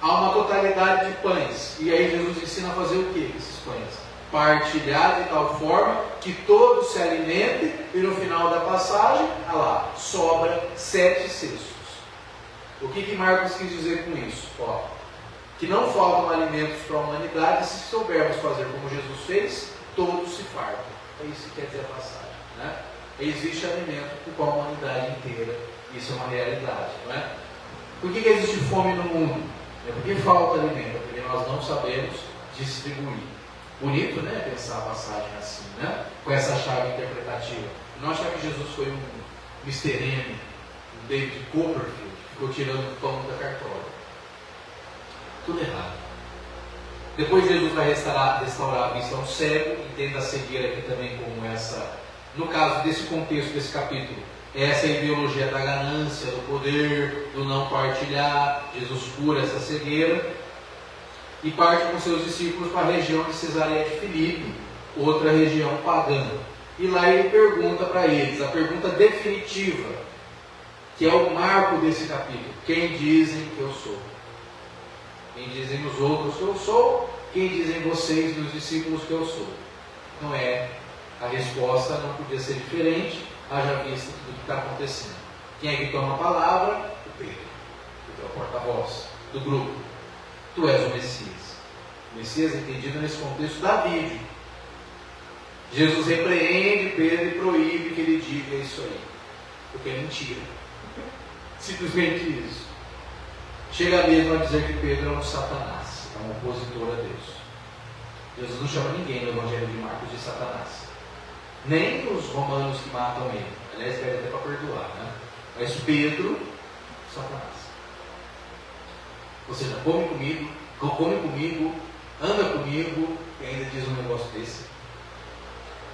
Há uma totalidade de pães. E aí Jesus ensina a fazer o que com esses pães? Partilhar de tal forma que todos se alimentem e no final da passagem, olha lá, sobra 7 cestos. O que Marcos quis dizer com isso? Ó, que não faltam alimentos para a humanidade, se soubermos fazer como Jesus fez, todos se fartam. É isso que quer dizer a passagem, né? Existe alimento para a humanidade inteira. Isso é uma realidade, não é? Por que existe fome no mundo? É porque falta alimento, é porque nós não sabemos distribuir. Bonito, né? Pensar a passagem assim, né? Com essa chave interpretativa. Não achar que Jesus foi um Mr. M, um David Copperfield, que ficou tirando o pão da cartola. Tudo errado. Depois Jesus vai restaurar a vista ao cego, entenda a cegueira aqui também como essa, no caso desse contexto, desse capítulo, essa ideologia da ganância, do poder, do não partilhar. Jesus cura essa cegueira e parte com seus discípulos para a região de Cesareia de Filipe, outra região pagã. E lá ele pergunta para eles, a pergunta definitiva, que é o marco desse capítulo: quem dizem que eu sou? Quem dizem os outros que eu sou? Quem dizem vocês, meus discípulos, que eu sou? Não é, a resposta não podia ser diferente, haja vista tudo que está acontecendo. Quem é que toma a palavra? O Pedro, que é o porta-voz do grupo. Tu és o Messias. O Messias é entendido nesse contexto davídico. Jesus repreende Pedro e proíbe que ele diga isso aí, porque é mentira. Simplesmente isso. Chega mesmo a dizer que Pedro é um Satanás, é um opositor a Deus. Jesus não chama ninguém no Evangelho de Marcos de Satanás, nem os romanos que matam ele. Aliás, pede até para perdoar, né? Mas Pedro, Satanás. Ou seja, come comigo, anda comigo, e ainda diz um negócio desse.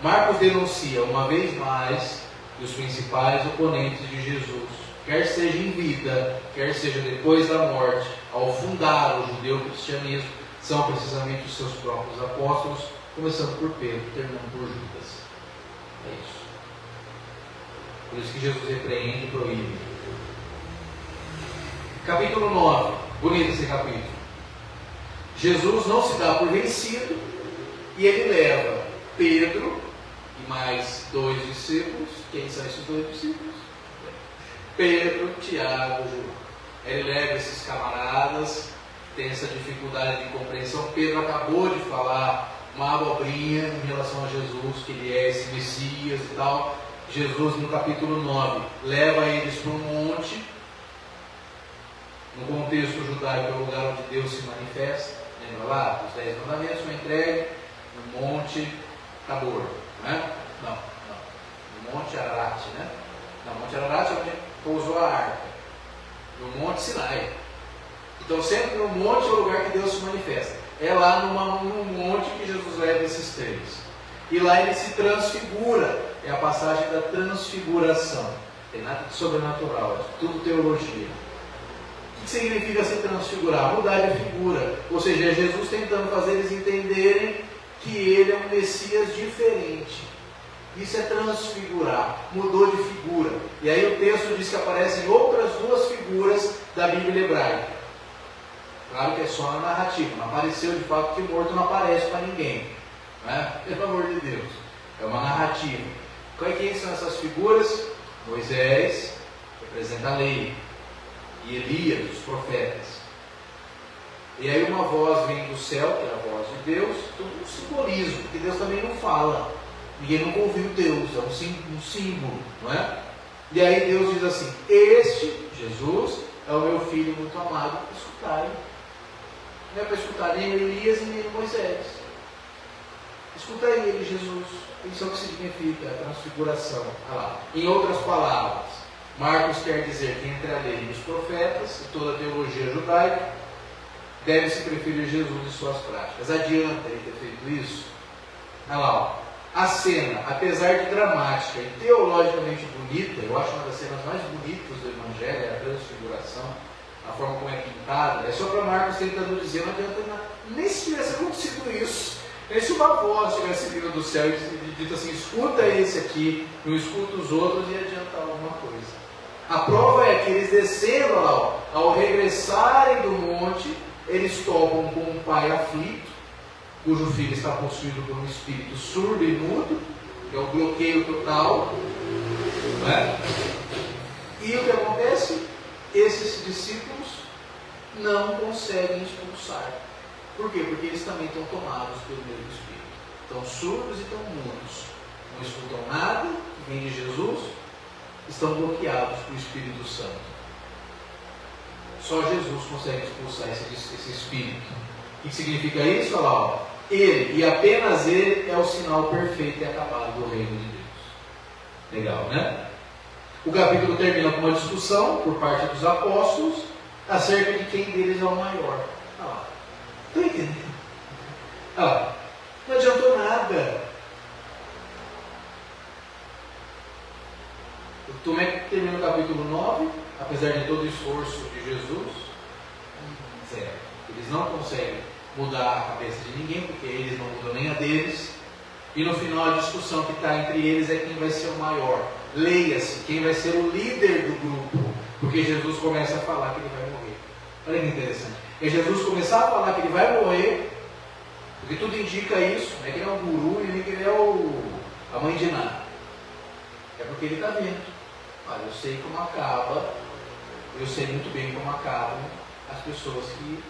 Marcos denuncia uma vez mais os principais oponentes de Jesus, quer seja em vida, quer seja depois da morte, ao fundar o judeu-cristianismo, são precisamente os seus próprios apóstolos, começando por Pedro, terminando por Judas. É isso. Por isso que Jesus repreende e proíbe. Capítulo 9. Bonito esse capítulo. Jesus não se dá por vencido e ele leva Pedro e mais 2 discípulos. Quem são esses 2 discípulos? Pedro, Tiago, João. Ele leva esses camaradas, tem essa dificuldade de compreensão. Pedro acabou de falar uma abobrinha em relação a Jesus, que ele é esse Messias e tal. Jesus, no capítulo 9, leva eles para um monte. No contexto judaico, é o lugar onde Deus se manifesta. Lembra lá? Os 10 mandamentos são entregues no Monte Tabor. Né? Não. No Monte Ararat, né? Não, Monte Ararat é onde pousou a arca. No Monte Sinai. Então, sempre no monte é o lugar que Deus se manifesta. É lá no monte que Jesus leva esses 3. E lá ele se transfigura. É a passagem da transfiguração. tem nada de sobrenatural, é tudo teologia. O que significa se transfigurar? Mudar de figura. Ou seja, é Jesus tentando fazer eles entenderem que ele é um Messias diferente. Isso é transfigurar, mudou de figura. E aí o texto diz que aparecem outras duas figuras da Bíblia hebraica. Claro que é só na narrativa, não apareceu de fato, que o morto não aparece para ninguém, né? Pelo amor de Deus, é uma narrativa. Quem são essas figuras? Moisés, representa a lei, e Elias, os profetas. E aí uma voz vem do céu, que é a voz de Deus, tudo um simbolismo, porque Deus também não fala, ninguém nunca ouviu Deus, é um símbolo, não é? E aí Deus diz assim: este, Jesus, é o meu filho muito amado, escutarem. Não é para escutar nem Elias e nem Moisés. Escuta ele, Jesus. Isso é o que significa a transfiguração. Ah lá. Em outras palavras, Marcos quer dizer que entre a lei e os profetas e toda a teologia judaica deve-se preferir Jesus e suas práticas. Adianta ele ter feito isso? Olha lá, ó. A cena, apesar de dramática e teologicamente bonita, eu acho uma das cenas mais bonitas do Evangelho, é a transfiguração, a forma como é pintada, é só para Marcos tentando dizer, não adianta nada, nem se tivesse acontecido isso, nem se uma voz tivesse vindo do céu e dito assim: escuta esse aqui, não escuta os outros, e adiantar alguma coisa. A prova é que eles descendo lá, ó, ao regressarem do monte, eles topam com um pai aflito, cujo filho está possuído por um espírito surdo e mudo, que é o bloqueio total, não é? E o que acontece? Esses discípulos não conseguem expulsar. Por quê? Porque eles também estão tomados pelo mesmo espírito. Estão surdos e estão mudos. Não escutam nada que vem de Jesus, estão bloqueados pelo Espírito Santo. Só Jesus consegue expulsar esse espírito. O que significa isso? Olha lá, ó. Ele, e apenas ele, é o sinal perfeito e acabado do reino de Deus. Legal, né? O capítulo termina com uma discussão por parte dos apóstolos acerca de quem deles é o maior. Olha lá. Estão entendendo? Olha lá. Não adiantou nada. Como é que termina o capítulo 9? Apesar de todo o esforço de Jesus, zero. Eles não conseguem mudar a cabeça de ninguém, porque eles não mudam nem a deles. E no final a discussão que está entre eles é quem vai ser o maior. Leia-se, quem vai ser o líder do grupo. Porque Jesus começa a falar que ele vai morrer. Olha que interessante. É Jesus começar a falar que ele vai morrer, porque tudo indica isso. Não é que ele é um guru e nem que ele é a mãe de nada. É porque ele está vendo. Olha, eu sei como acaba, eu sei muito bem como acabam as pessoas que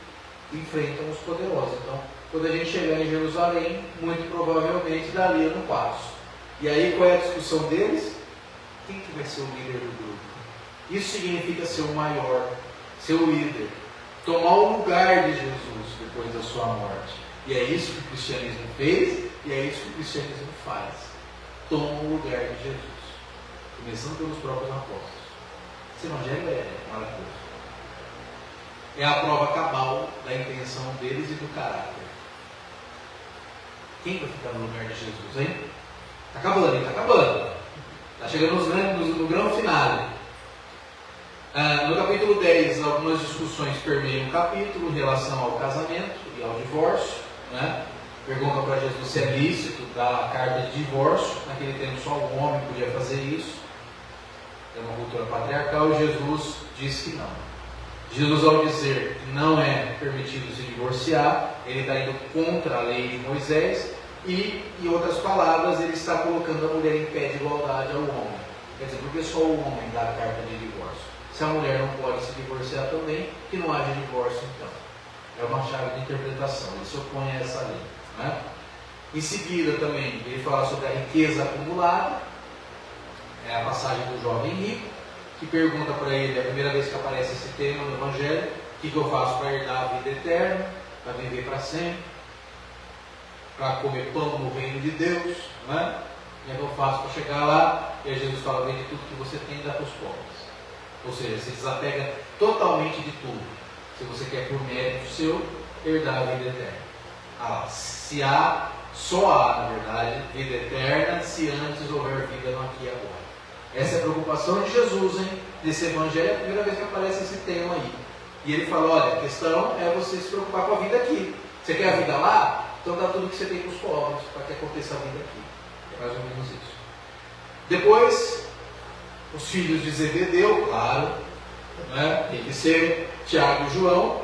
enfrentam os poderosos. Então, quando a gente chegar em Jerusalém, muito provavelmente dali eu não passo. E aí qual é a discussão deles? Quem que vai ser o líder do grupo? Isso significa ser o maior, ser o líder, tomar o lugar de Jesus depois da sua morte. E é isso que o cristianismo fez, e é isso que o cristianismo faz. Toma o lugar de Jesus, começando pelos próprios apóstolos. Esse evangelho é maravilhoso. É a prova cabal da intenção deles e do caráter. Quem vai ficar no lugar de Jesus, hein? Está acabando, está acabando. Está chegando no grande final. No capítulo 10, algumas discussões permeiam o capítulo em relação ao casamento e ao divórcio, né? Pergunta para Jesus se é lícito dar a carta de divórcio. Naquele tempo só o homem podia fazer isso. É uma cultura patriarcal, e Jesus disse que não. Jesus, ao dizer que não é permitido se divorciar, ele está indo contra a lei de Moisés e, em outras palavras, ele está colocando a mulher em pé de igualdade ao homem. Quer dizer, porque só o homem dá a carta de divórcio. Se a mulher não pode se divorciar também, que não haja divórcio então. É uma chave de interpretação, ele se opõe a essa lei, né? Em seguida também, ele fala sobre a riqueza acumulada, é a passagem do jovem rico, que pergunta para ele, é a primeira vez que aparece esse tema no Evangelho: o que eu faço para herdar a vida eterna, para viver para sempre, para comer pão no reino de Deus, né? O que é que eu faço para chegar lá? E aí Jesus fala: vende tudo que você tem e dá para os pobres. Ou seja, se desapega totalmente de tudo, se você quer por mérito seu herdar a vida eterna. Só há, na verdade, vida eterna se antes houver vida no aqui e agora. Essa é a preocupação de Jesus, hein? Nesse evangelho é a primeira vez que aparece esse tema aí. E ele fala, olha, a questão é você se preocupar com a vida aqui. Você quer a vida lá? Então dá tudo que você tem para os pobres, para que aconteça a vida aqui. É mais ou menos isso. Depois, os filhos de Zebedeu, claro, né? Tem que ser Tiago e João,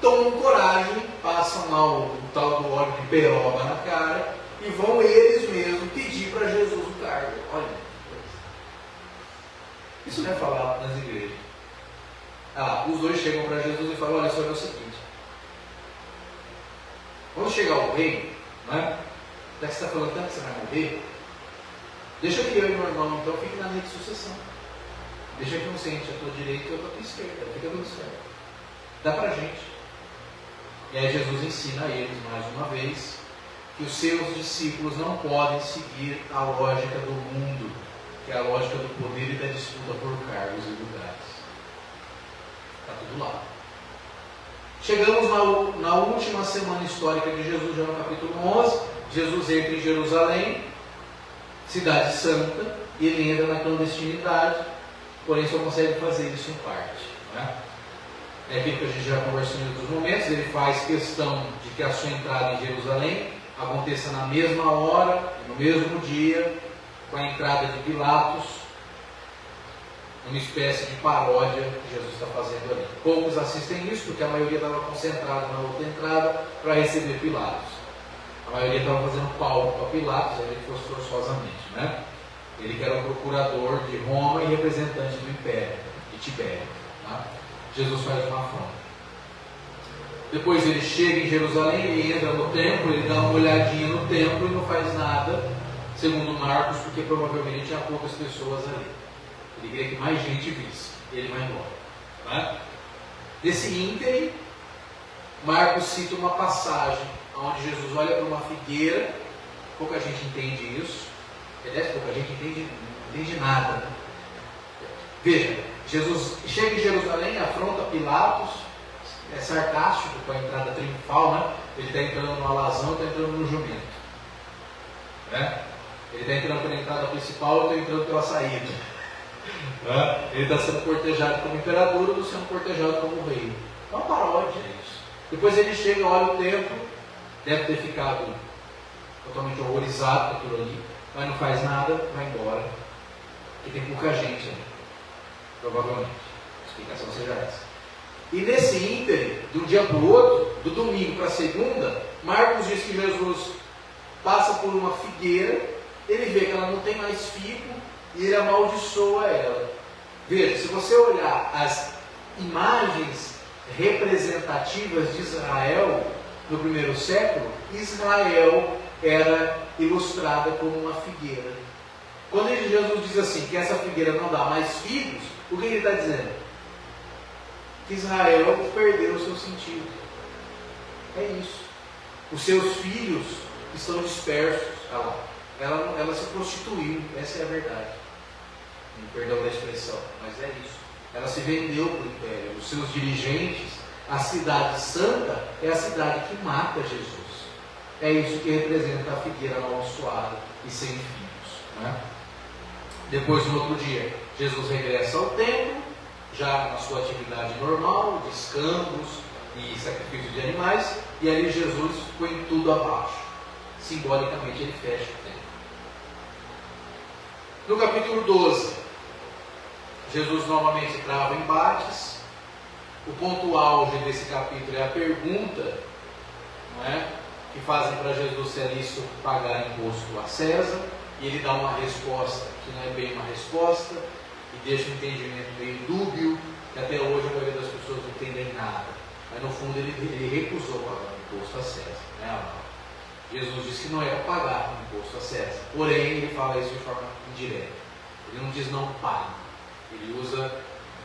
tomam coragem, passam lá o tal do óleo de peroba na cara e vão eles mesmos pedir para Jesus o cargo. Olha, isso não é falado nas igrejas. Os dois chegam para Jesus e falam, olha, só é o seguinte, quando chegar o rei, né? Já que você está falando tanto que você vai morrer, deixa que eu e meu irmão então fique na linha de sucessão. Deixa que um sente a tua direita e eu a tua esquerda, fica tudo certo. Dá para a gente. E aí Jesus ensina a eles mais uma vez que os seus discípulos não podem seguir a lógica do mundo, que é a lógica do poder e da disputa por cargos e lugares. Está tudo lá. Chegamos na última semana histórica de Jesus, já no capítulo 11. Jesus entra em Jerusalém, cidade santa, e ele entra na clandestinidade, porém só consegue fazer isso em parte. Né? É aquilo que a gente já conversou em outros momentos. Ele faz questão de que a sua entrada em Jerusalém aconteça na mesma hora, no mesmo dia, com a entrada de Pilatos, uma espécie de paródia que Jesus está fazendo ali. Poucos assistem isso, porque a maioria estava concentrada na outra entrada para receber Pilatos. A maioria estava fazendo palco para Pilatos, ele fosse forçosamente, né? Ele que era o procurador de Roma e representante do Império, de Tibério. Tá? Jesus faz uma afronta. Depois ele chega em Jerusalém, ele entra no templo, ele dá uma olhadinha no templo e não faz nada, segundo Marcos, porque provavelmente tinha poucas pessoas ali. Ele queria que mais gente visse. E ele vai embora. Tá? Nesse ínterim, Marcos cita uma passagem onde Jesus olha para uma figueira. Pouca gente entende isso. Aliás, pouca gente não entende nada. Veja, Jesus chega em Jerusalém, afronta Pilatos, é sarcástico com a entrada triunfal, né? Ele está entrando no alazão e está entrando no jumento. Né? Ele está entrando pela entrada principal e está entrando pela saída. Né? Ele está sendo cortejado como imperador ou sendo cortejado como rei. É uma paródia isso. Depois ele chega, olha o templo, deve ter ficado totalmente horrorizado com aquilo ali, mas não faz nada, vai embora. E tem pouca gente ali. Provavelmente. A explicação seja essa. E nesse ínterim, de um dia para o outro, do domingo para a segunda, Marcos diz que Jesus passa por uma figueira, ele vê que ela não tem mais figo e ele amaldiçoa ela. Veja, se você olhar as imagens representativas de Israel no primeiro século, Israel era ilustrada como uma figueira. Quando Jesus diz assim, que essa figueira não dá mais figos, o que ele está dizendo? Que Israel perdeu o seu sentido. É isso. Os seus filhos estão dispersos. Ela se prostituiu, essa é a verdade. Perdão da expressão, mas é isso. Ela se vendeu para o império. Os seus dirigentes, a cidade santa é a cidade que mata Jesus. É isso que representa a figueira amaldiçoada e sem filhos. Né? Depois, no outro dia, Jesus regressa ao templo, já na sua atividade normal, de escambos e sacrifício de animais, e ali Jesus põe tudo abaixo. Simbolicamente ele fecha o templo. No capítulo 12, Jesus novamente trava embates. O ponto auge desse capítulo é a pergunta, não é, que fazem para Jesus se é lícito pagar imposto a César, e ele dá uma resposta que não é bem uma resposta, e deixa um entendimento meio dúbio, que até hoje a maioria das pessoas não entendem nada. Mas no fundo ele recusou pagar o imposto a César. Né? Jesus disse que não era pagar o imposto a César. Porém, ele fala isso de forma indireta. Ele não diz não pague. Ele usa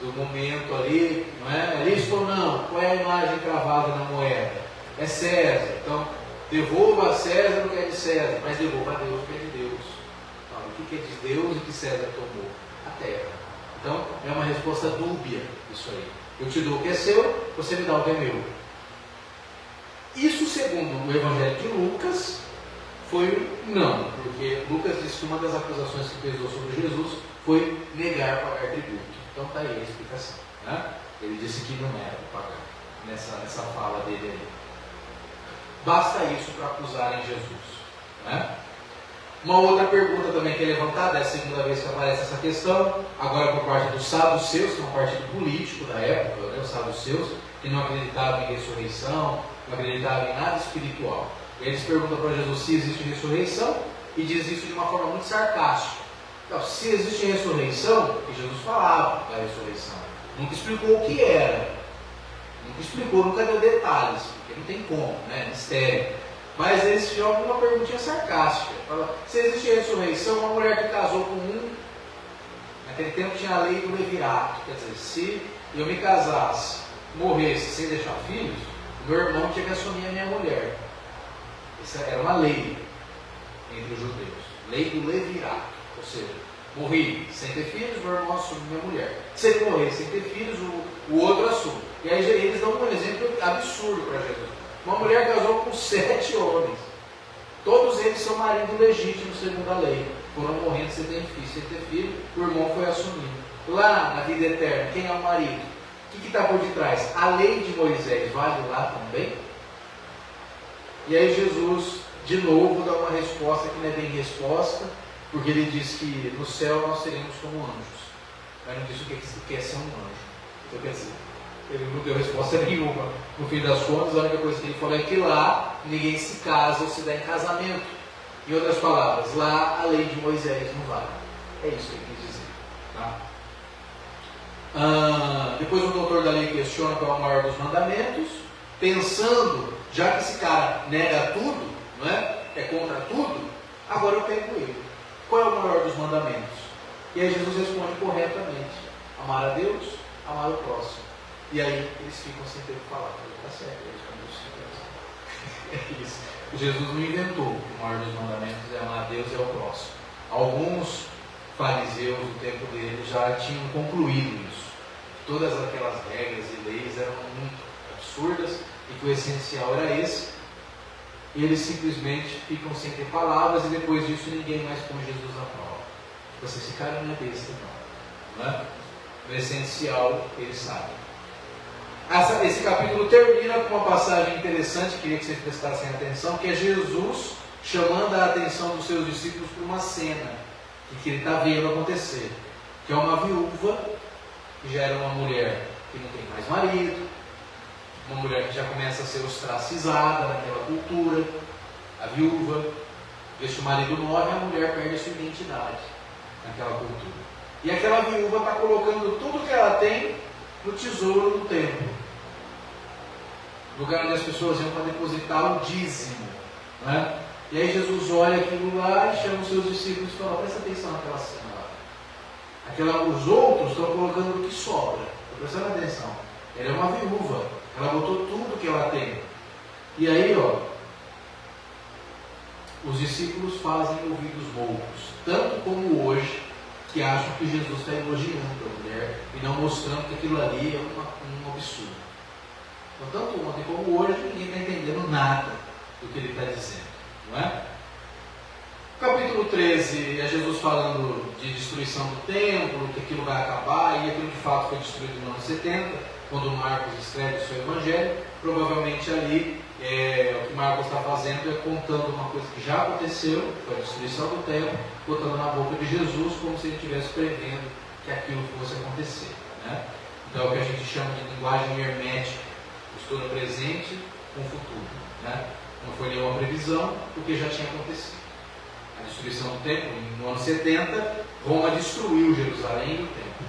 do momento ali, não é lícito ou não? Qual é a imagem cravada na moeda? É César. Então, devolva a César o que é de César, mas devolva a Deus o que é de Deus. Então, o que é de Deus e que César tomou? A terra. Então, é uma resposta dúbia isso aí. Eu te dou o que é seu, você me dá o que é meu. Isso, segundo o Evangelho de Lucas, foi não, porque Lucas diz que uma das acusações que pesou sobre Jesus foi negar pagar tributo. Então está aí a explicação. Né? Ele disse que não era para pagar, nessa fala dele aí. Basta isso para acusarem Jesus. Né? Uma outra pergunta também que é levantada, é a segunda vez que aparece essa questão, agora por parte dos saduceus, que é um partido político da época, né? Os saduceus, que não acreditavam em ressurreição, não acreditavam em nada espiritual. E eles perguntam para Jesus se existe ressurreição, e diz isso de uma forma muito sarcástica. Então, se existe ressurreição, que Jesus falava da ressurreição, nunca explicou o que era, nunca deu detalhes, porque não tem como, né? Mistério. Mas eles jogam uma perguntinha sarcástica. Fala, se existe ressurreição, uma mulher que casou com um, naquele tempo tinha a lei do levirato, quer dizer, se eu me casasse, morresse sem deixar filhos, meu irmão tinha que assumir a minha mulher. Essa era uma lei entre os judeus, lei do levirato, ou seja, morri sem ter filhos, meu irmão assume minha mulher. Se ele morrer sem ter filhos, o outro assume. E aí eles dão um exemplo absurdo para Jesus. Uma mulher casou com 7 homens. Todos eles são marido legítimo segundo a lei. Foram morrendo sem ter filho, o irmão foi assumindo. Lá na vida eterna, quem é o marido? O que está por detrás? A lei de Moisés vale lá também? E aí Jesus, de novo, dá uma resposta que não é bem resposta, porque ele diz que no céu nós seremos como anjos. Mas não disse o que é ser um anjo. Então quer dizer, ele não deu resposta nenhuma. No fim das contas, a única coisa que ele falou é que lá ninguém se casa ou se dá em casamento. Em outras palavras, lá a lei de Moisés não vale. É isso que ele quis dizer. Tá? Depois o doutor da lei questiona qual é o maior dos mandamentos, pensando, já que esse cara nega tudo, não é contra tudo, agora eu pego ele. Qual é o maior dos mandamentos? E aí Jesus responde corretamente: amar a Deus, amar o próximo. E aí eles ficam sem ter o que falar. Está certo, é isso. Jesus não inventou. O maior dos mandamentos é amar a Deus e ao próximo. Alguns fariseus do tempo dele já tinham concluído isso. Todas aquelas regras e leis eram muito absurdas e que o essencial era esse. E eles simplesmente ficam sem ter palavras e depois disso ninguém mais põe Jesus na prova. Esse cara não é besta, não é? O essencial eles sabem. Esse capítulo termina com uma passagem interessante, queria que vocês prestassem atenção, que é Jesus chamando a atenção dos seus discípulos para uma cena que ele está vendo acontecer, que é uma viúva, que já era uma mulher que não tem mais marido, uma mulher que já começa a ser ostracizada naquela cultura, a viúva, deixa o marido morre, a mulher perde a sua identidade naquela cultura. E aquela viúva está colocando tudo que ela tem no tesouro do templo, lugar onde as pessoas iam para depositar o dízimo, né? E aí Jesus olha aquilo lá e chama os seus discípulos e fala: presta atenção naquela cena lá. Os outros estão colocando o que sobra. Estou prestando atenção. Ela é uma viúva, ela botou tudo que ela tem. E aí, os discípulos fazem ouvidos moucos, tanto como hoje, que acham que Jesus está elogiando a mulher e não mostrando que aquilo ali é um absurdo. Então, tanto ontem como hoje, ninguém está entendendo nada do que ele está dizendo, não é? Capítulo 13 é Jesus falando de destruição do templo, que aquilo vai acabar, e aquilo de fato foi destruído no ano 70, quando Marcos escreve o seu evangelho. Provavelmente ali, o que Marcos está fazendo é contando uma coisa que já aconteceu, foi a destruição do templo, botando na boca de Jesus, como se ele estivesse prevendo que aquilo fosse acontecer, né? Então é o que a gente chama de linguagem hermética, mistura presente com futuro, né? Não foi nenhuma previsão, porque já tinha acontecido. A destruição do templo, no ano 70, Roma destruiu Jerusalém e o templo.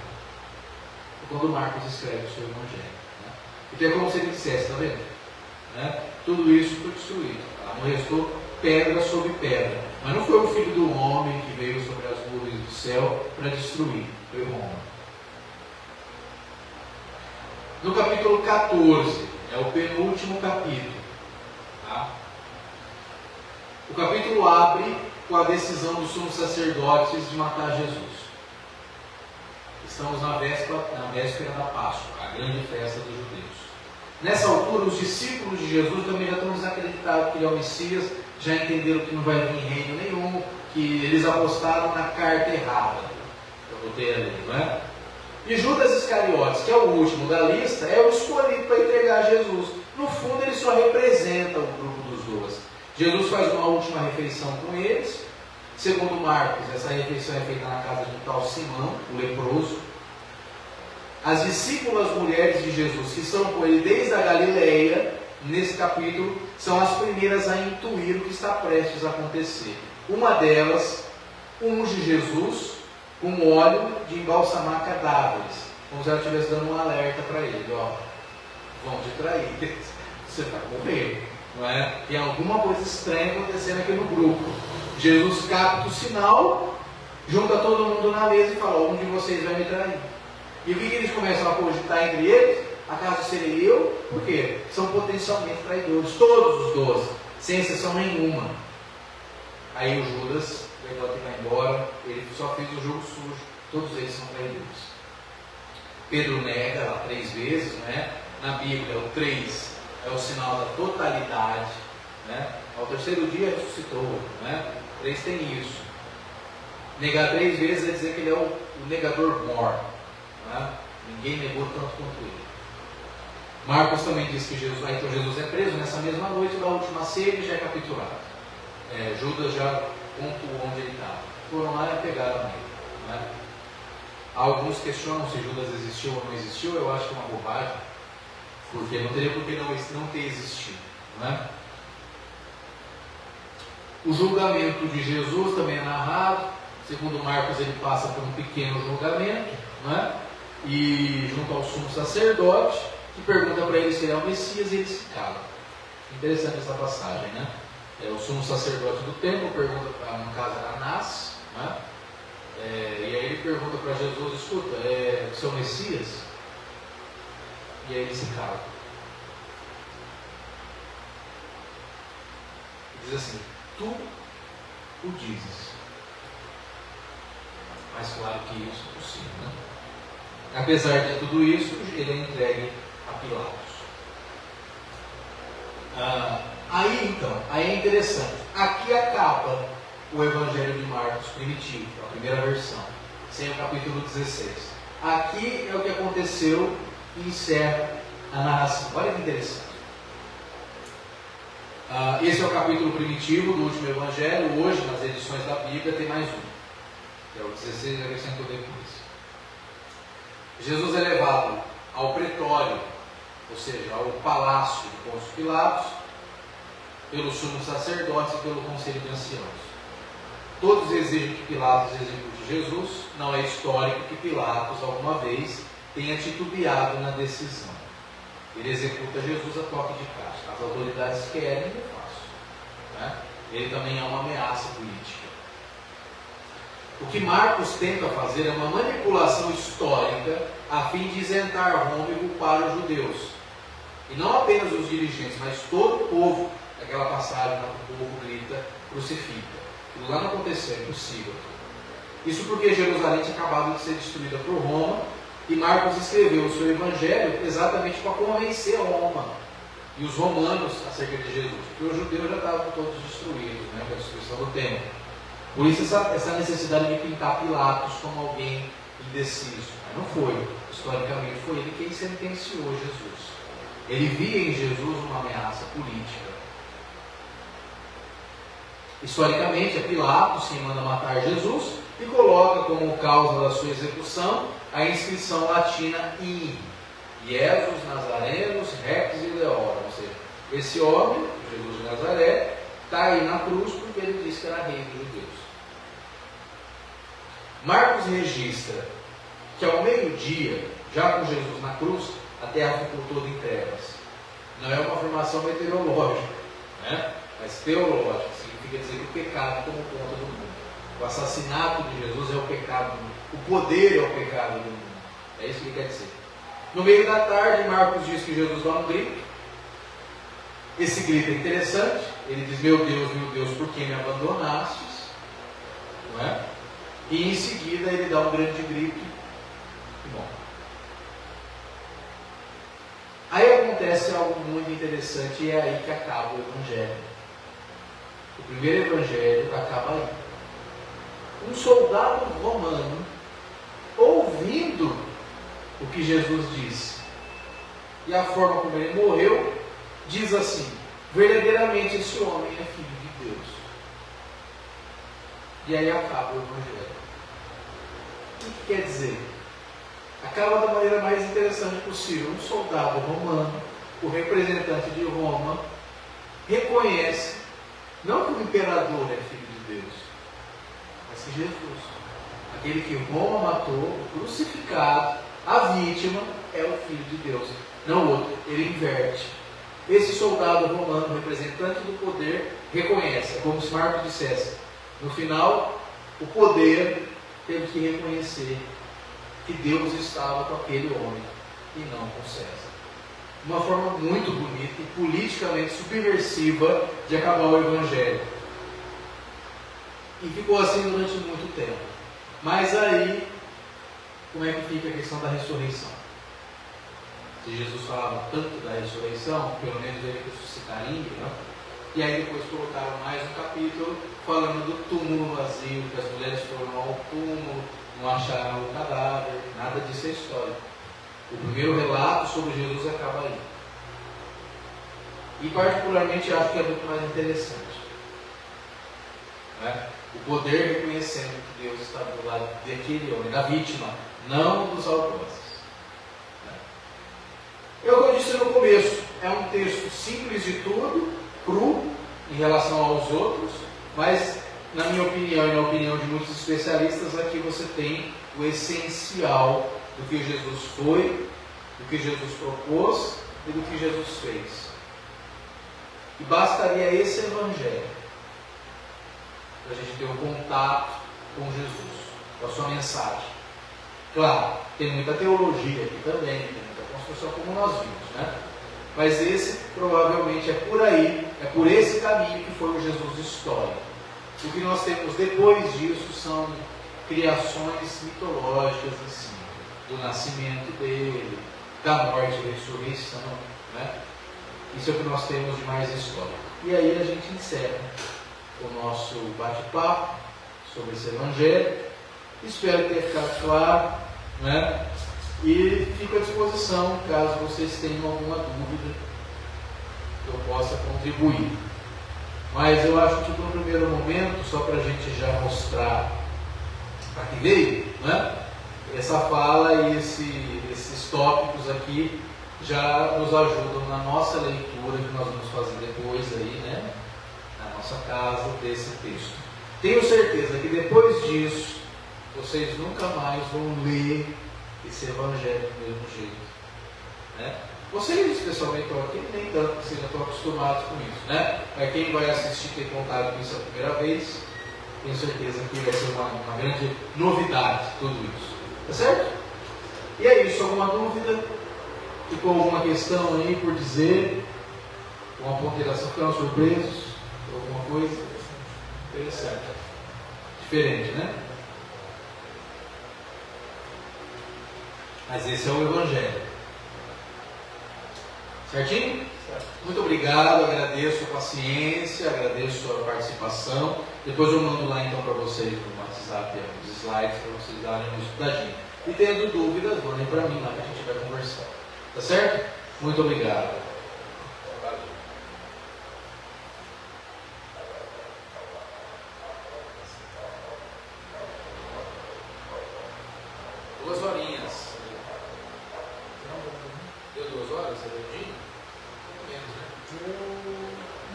Foi quando Marcos escreve o seu evangelho, né? Então é como se ele dissesse, está vendo? Né? Tudo isso foi destruído, tá? Não restou pedra sobre pedra. Mas não foi o Filho do Homem que veio sobre as nuvens do céu para destruir, foi Roma. No capítulo 14, é o penúltimo capítulo, tá? O capítulo abre com a decisão dos sumos sacerdotes de matar Jesus. Estamos na véspera da Páscoa, a grande festa dos judeus. Nessa altura, os discípulos de Jesus também já estão desacreditados que ele é o Messias, já entenderam que não vai vir reino nenhum, que eles apostaram na carta errada. Então Botei ali, não é? E Judas Iscariotes, que é o último da lista, é o escolhido para entregar Jesus. No fundo, ele só representa o grupo dos 12. Jesus faz uma última refeição com eles. Segundo Marcos, essa refeição é feita na casa de um tal Simão, o leproso. As discípulas mulheres de Jesus, que estão com ele desde a Galileia, nesse capítulo, são as primeiras a intuir o que está prestes a acontecer. Uma delas unge Jesus com óleo de embalsamar cadáveres, como se ela estivesse dando um alerta para ele: ó, vão te trair, você vai morrer, não é? Tem alguma coisa estranha acontecendo aqui no grupo. Jesus capta o sinal, junta todo mundo na mesa e fala: um de vocês vai me trair. E o que eles começam a cogitar entre eles? Acaso serei eu? Por quê? São potencialmente traidores, todos os 12, sem exceção nenhuma. Aí o Judas vai embora, ele só fez o jogo sujo, todos eles são traidores. Pedro nega lá 3 vezes, né? Na Bíblia o 3 é o sinal da totalidade, né? Ao terceiro dia ressuscitou, né? 3 tem isso. Negar 3 vezes é dizer que ele é o negador mor, né? Ninguém negou tanto quanto ele. Marcos também diz que Jesus, então Jesus é preso nessa mesma noite da última ceia, ele já é capturado. Judas já pontuou onde ele estava. Foram lá e pegaram ele, né? Alguns questionam se Judas existiu ou não existiu. Eu acho que é uma bobagem, porque não teria por que não ter existido, né? O julgamento de Jesus também é narrado. Segundo Marcos, ele passa por um pequeno julgamento, né? E junto ao sumo sacerdote, que pergunta para ele se ele é o Messias, e ele se cala. Interessante essa passagem, né? O sumo sacerdote do templo pergunta para, no caso, Anás, né? E aí ele pergunta para Jesus: escuta, você é o Messias? E aí ele se cala. Diz assim: tu o dizes. Mas claro que isso é possível, né? Apesar de tudo isso, ele é entregue a Pilatos. Aí é interessante. Aqui acaba o Evangelho de Marcos primitivo, a primeira versão, sem o capítulo 16. Aqui é o que aconteceu e encerra a narração. Olha que interessante. Esse é o capítulo primitivo do último Evangelho. Hoje, nas edições da Bíblia, tem mais um, que é o 16, que acrescentou depois. Jesus é levado ao pretório, ou seja, ao palácio de Pôncio Pilatos, pelos sumos sacerdotes e pelo conselho de anciãos. Todos exigem que Pilatos execute Jesus. Não é histórico que Pilatos alguma vez tenha titubeado na decisão. Ele executa Jesus a toque de caixa. As autoridades querem, eu faço, né? Ele também é uma ameaça política. O que Marcos tenta fazer é uma manipulação histórica a fim de isentar Roma e culpar os judeus. E não apenas os dirigentes, mas todo o povo. Aquela passagem lá que o povo grita: crucifica. Aquilo lá não aconteceu, é impossível. Isso porque Jerusalém tinha acabado de ser destruída por Roma, e Marcos escreveu o seu evangelho exatamente para convencer Roma e os romanos acerca de Jesus, porque os judeus já estavam todos destruídos, né, com a destruição do templo. Por isso essa necessidade de pintar Pilatos como alguém indeciso. Mas não foi. Historicamente foi ele quem sentenciou Jesus. Ele via em Jesus uma ameaça política. Historicamente, é Pilatos quem manda matar Jesus e coloca como causa da sua execução a inscrição latina I, Jesus Nazarenus Rex Ileorum, ou seja, esse homem, Jesus de Nazaré, está aí na cruz porque ele disse que era rei dos judeus. Marcos registra que ao meio-dia, já com Jesus na cruz, a terra ficou toda em trevas. Não é uma afirmação meteorológica, né? Mas teológica. Significa dizer que o pecado tomou conta do mundo. O assassinato de Jesus é o pecado do mundo. O poder é o pecado do mundo. É isso que ele quer dizer. No meio da tarde, Marcos diz que Jesus dá um grito. Esse grito é interessante. Ele diz: meu Deus, por que me abandonastes? Não é? E em seguida ele dá um grande grito e morre. Aí acontece algo muito interessante e é aí que acaba o Evangelho. O primeiro Evangelho acaba aí. Um soldado romano ouvindo o que Jesus disse e a forma como ele morreu, diz assim: verdadeiramente esse homem é filho de Deus. E aí acaba o Evangelho. O que quer dizer? Acaba da maneira mais interessante possível. Um soldado romano, o representante de Roma, reconhece não que o imperador é filho de Deus, mas que Jesus, aquele que Roma matou, crucificado, a vítima, é o Filho de Deus, não o outro. Ele inverte. Esse soldado romano, representante do poder, reconhece. É como se Marcos dissesse: no final, o poder teve que reconhecer que Deus estava com aquele homem e não com César. Uma forma muito bonita e politicamente subversiva de acabar o Evangelho. E ficou assim durante muito tempo. Mas aí, como é que fica a questão da ressurreição? Se Jesus falava tanto da ressurreição, pelo menos ele ressuscitaria, né? E aí depois colocaram mais um capítulo falando do túmulo vazio, que as mulheres foram ao túmulo, não acharam o cadáver, nada disso é história. O primeiro relato sobre Jesus acaba aí. E particularmente acho que é muito mais interessante, né? O poder reconhecendo que Deus está do lado daquele homem, da vítima, não dos algozes. Como eu disse no começo, é um texto simples de tudo, cru em relação aos outros, mas na minha opinião e na opinião de muitos especialistas, aqui você tem o essencial do que Jesus foi, do que Jesus propôs e do que Jesus fez. E bastaria esse Evangelho para a gente ter um contato com Jesus, com a sua mensagem. Claro, tem muita teologia aqui também, tem muita construção como nós vimos, né? Mas esse provavelmente é por aí, é por esse caminho que foi o Jesus histórico. O que nós temos depois disso são criações mitológicas assim, do nascimento dele, da morte e ressurreição, né? Isso é o que nós temos de mais história. E aí a gente encerra o nosso bate-papo sobre esse Evangelho. Espero ter ficado claro, né? E fico à disposição caso vocês tenham alguma dúvida que eu possa contribuir. Mas eu acho que no primeiro momento, só para a gente já mostrar para que veio, né? Essa fala e esses tópicos aqui já nos ajudam na nossa leitura que nós vamos fazer depois aí, né? Na nossa casa, desse texto. Tenho certeza que depois disso vocês nunca mais vão ler esse Evangelho do mesmo jeito, né? Vocês, especialmente, estão aqui, nem tanto, porque vocês já estão acostumados com isso, né? Mas quem vai assistir ter contato com isso a primeira vez, tenho certeza que vai ser uma grande novidade tudo isso. Tá certo? E é isso. Alguma dúvida? Ficou alguma questão aí por dizer? Uma ponderação? Ficaram surpresos? Alguma coisa? Interessante. Diferente, né? Mas esse é o Evangelho. Certinho? Certo. Muito obrigado, agradeço a paciência, agradeço a participação. Depois eu mando lá então para vocês no WhatsApp os slides para vocês darem uma estudadinha. E tendo dúvidas, mandem para mim lá que a gente vai conversar. Tá certo? Muito obrigado. Duas horinhas. Deu 2 horas? Você deu dia? Menos, né?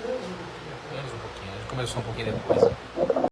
Menos um pouquinho. Menos um pouquinho. A gente começou um pouquinho depois.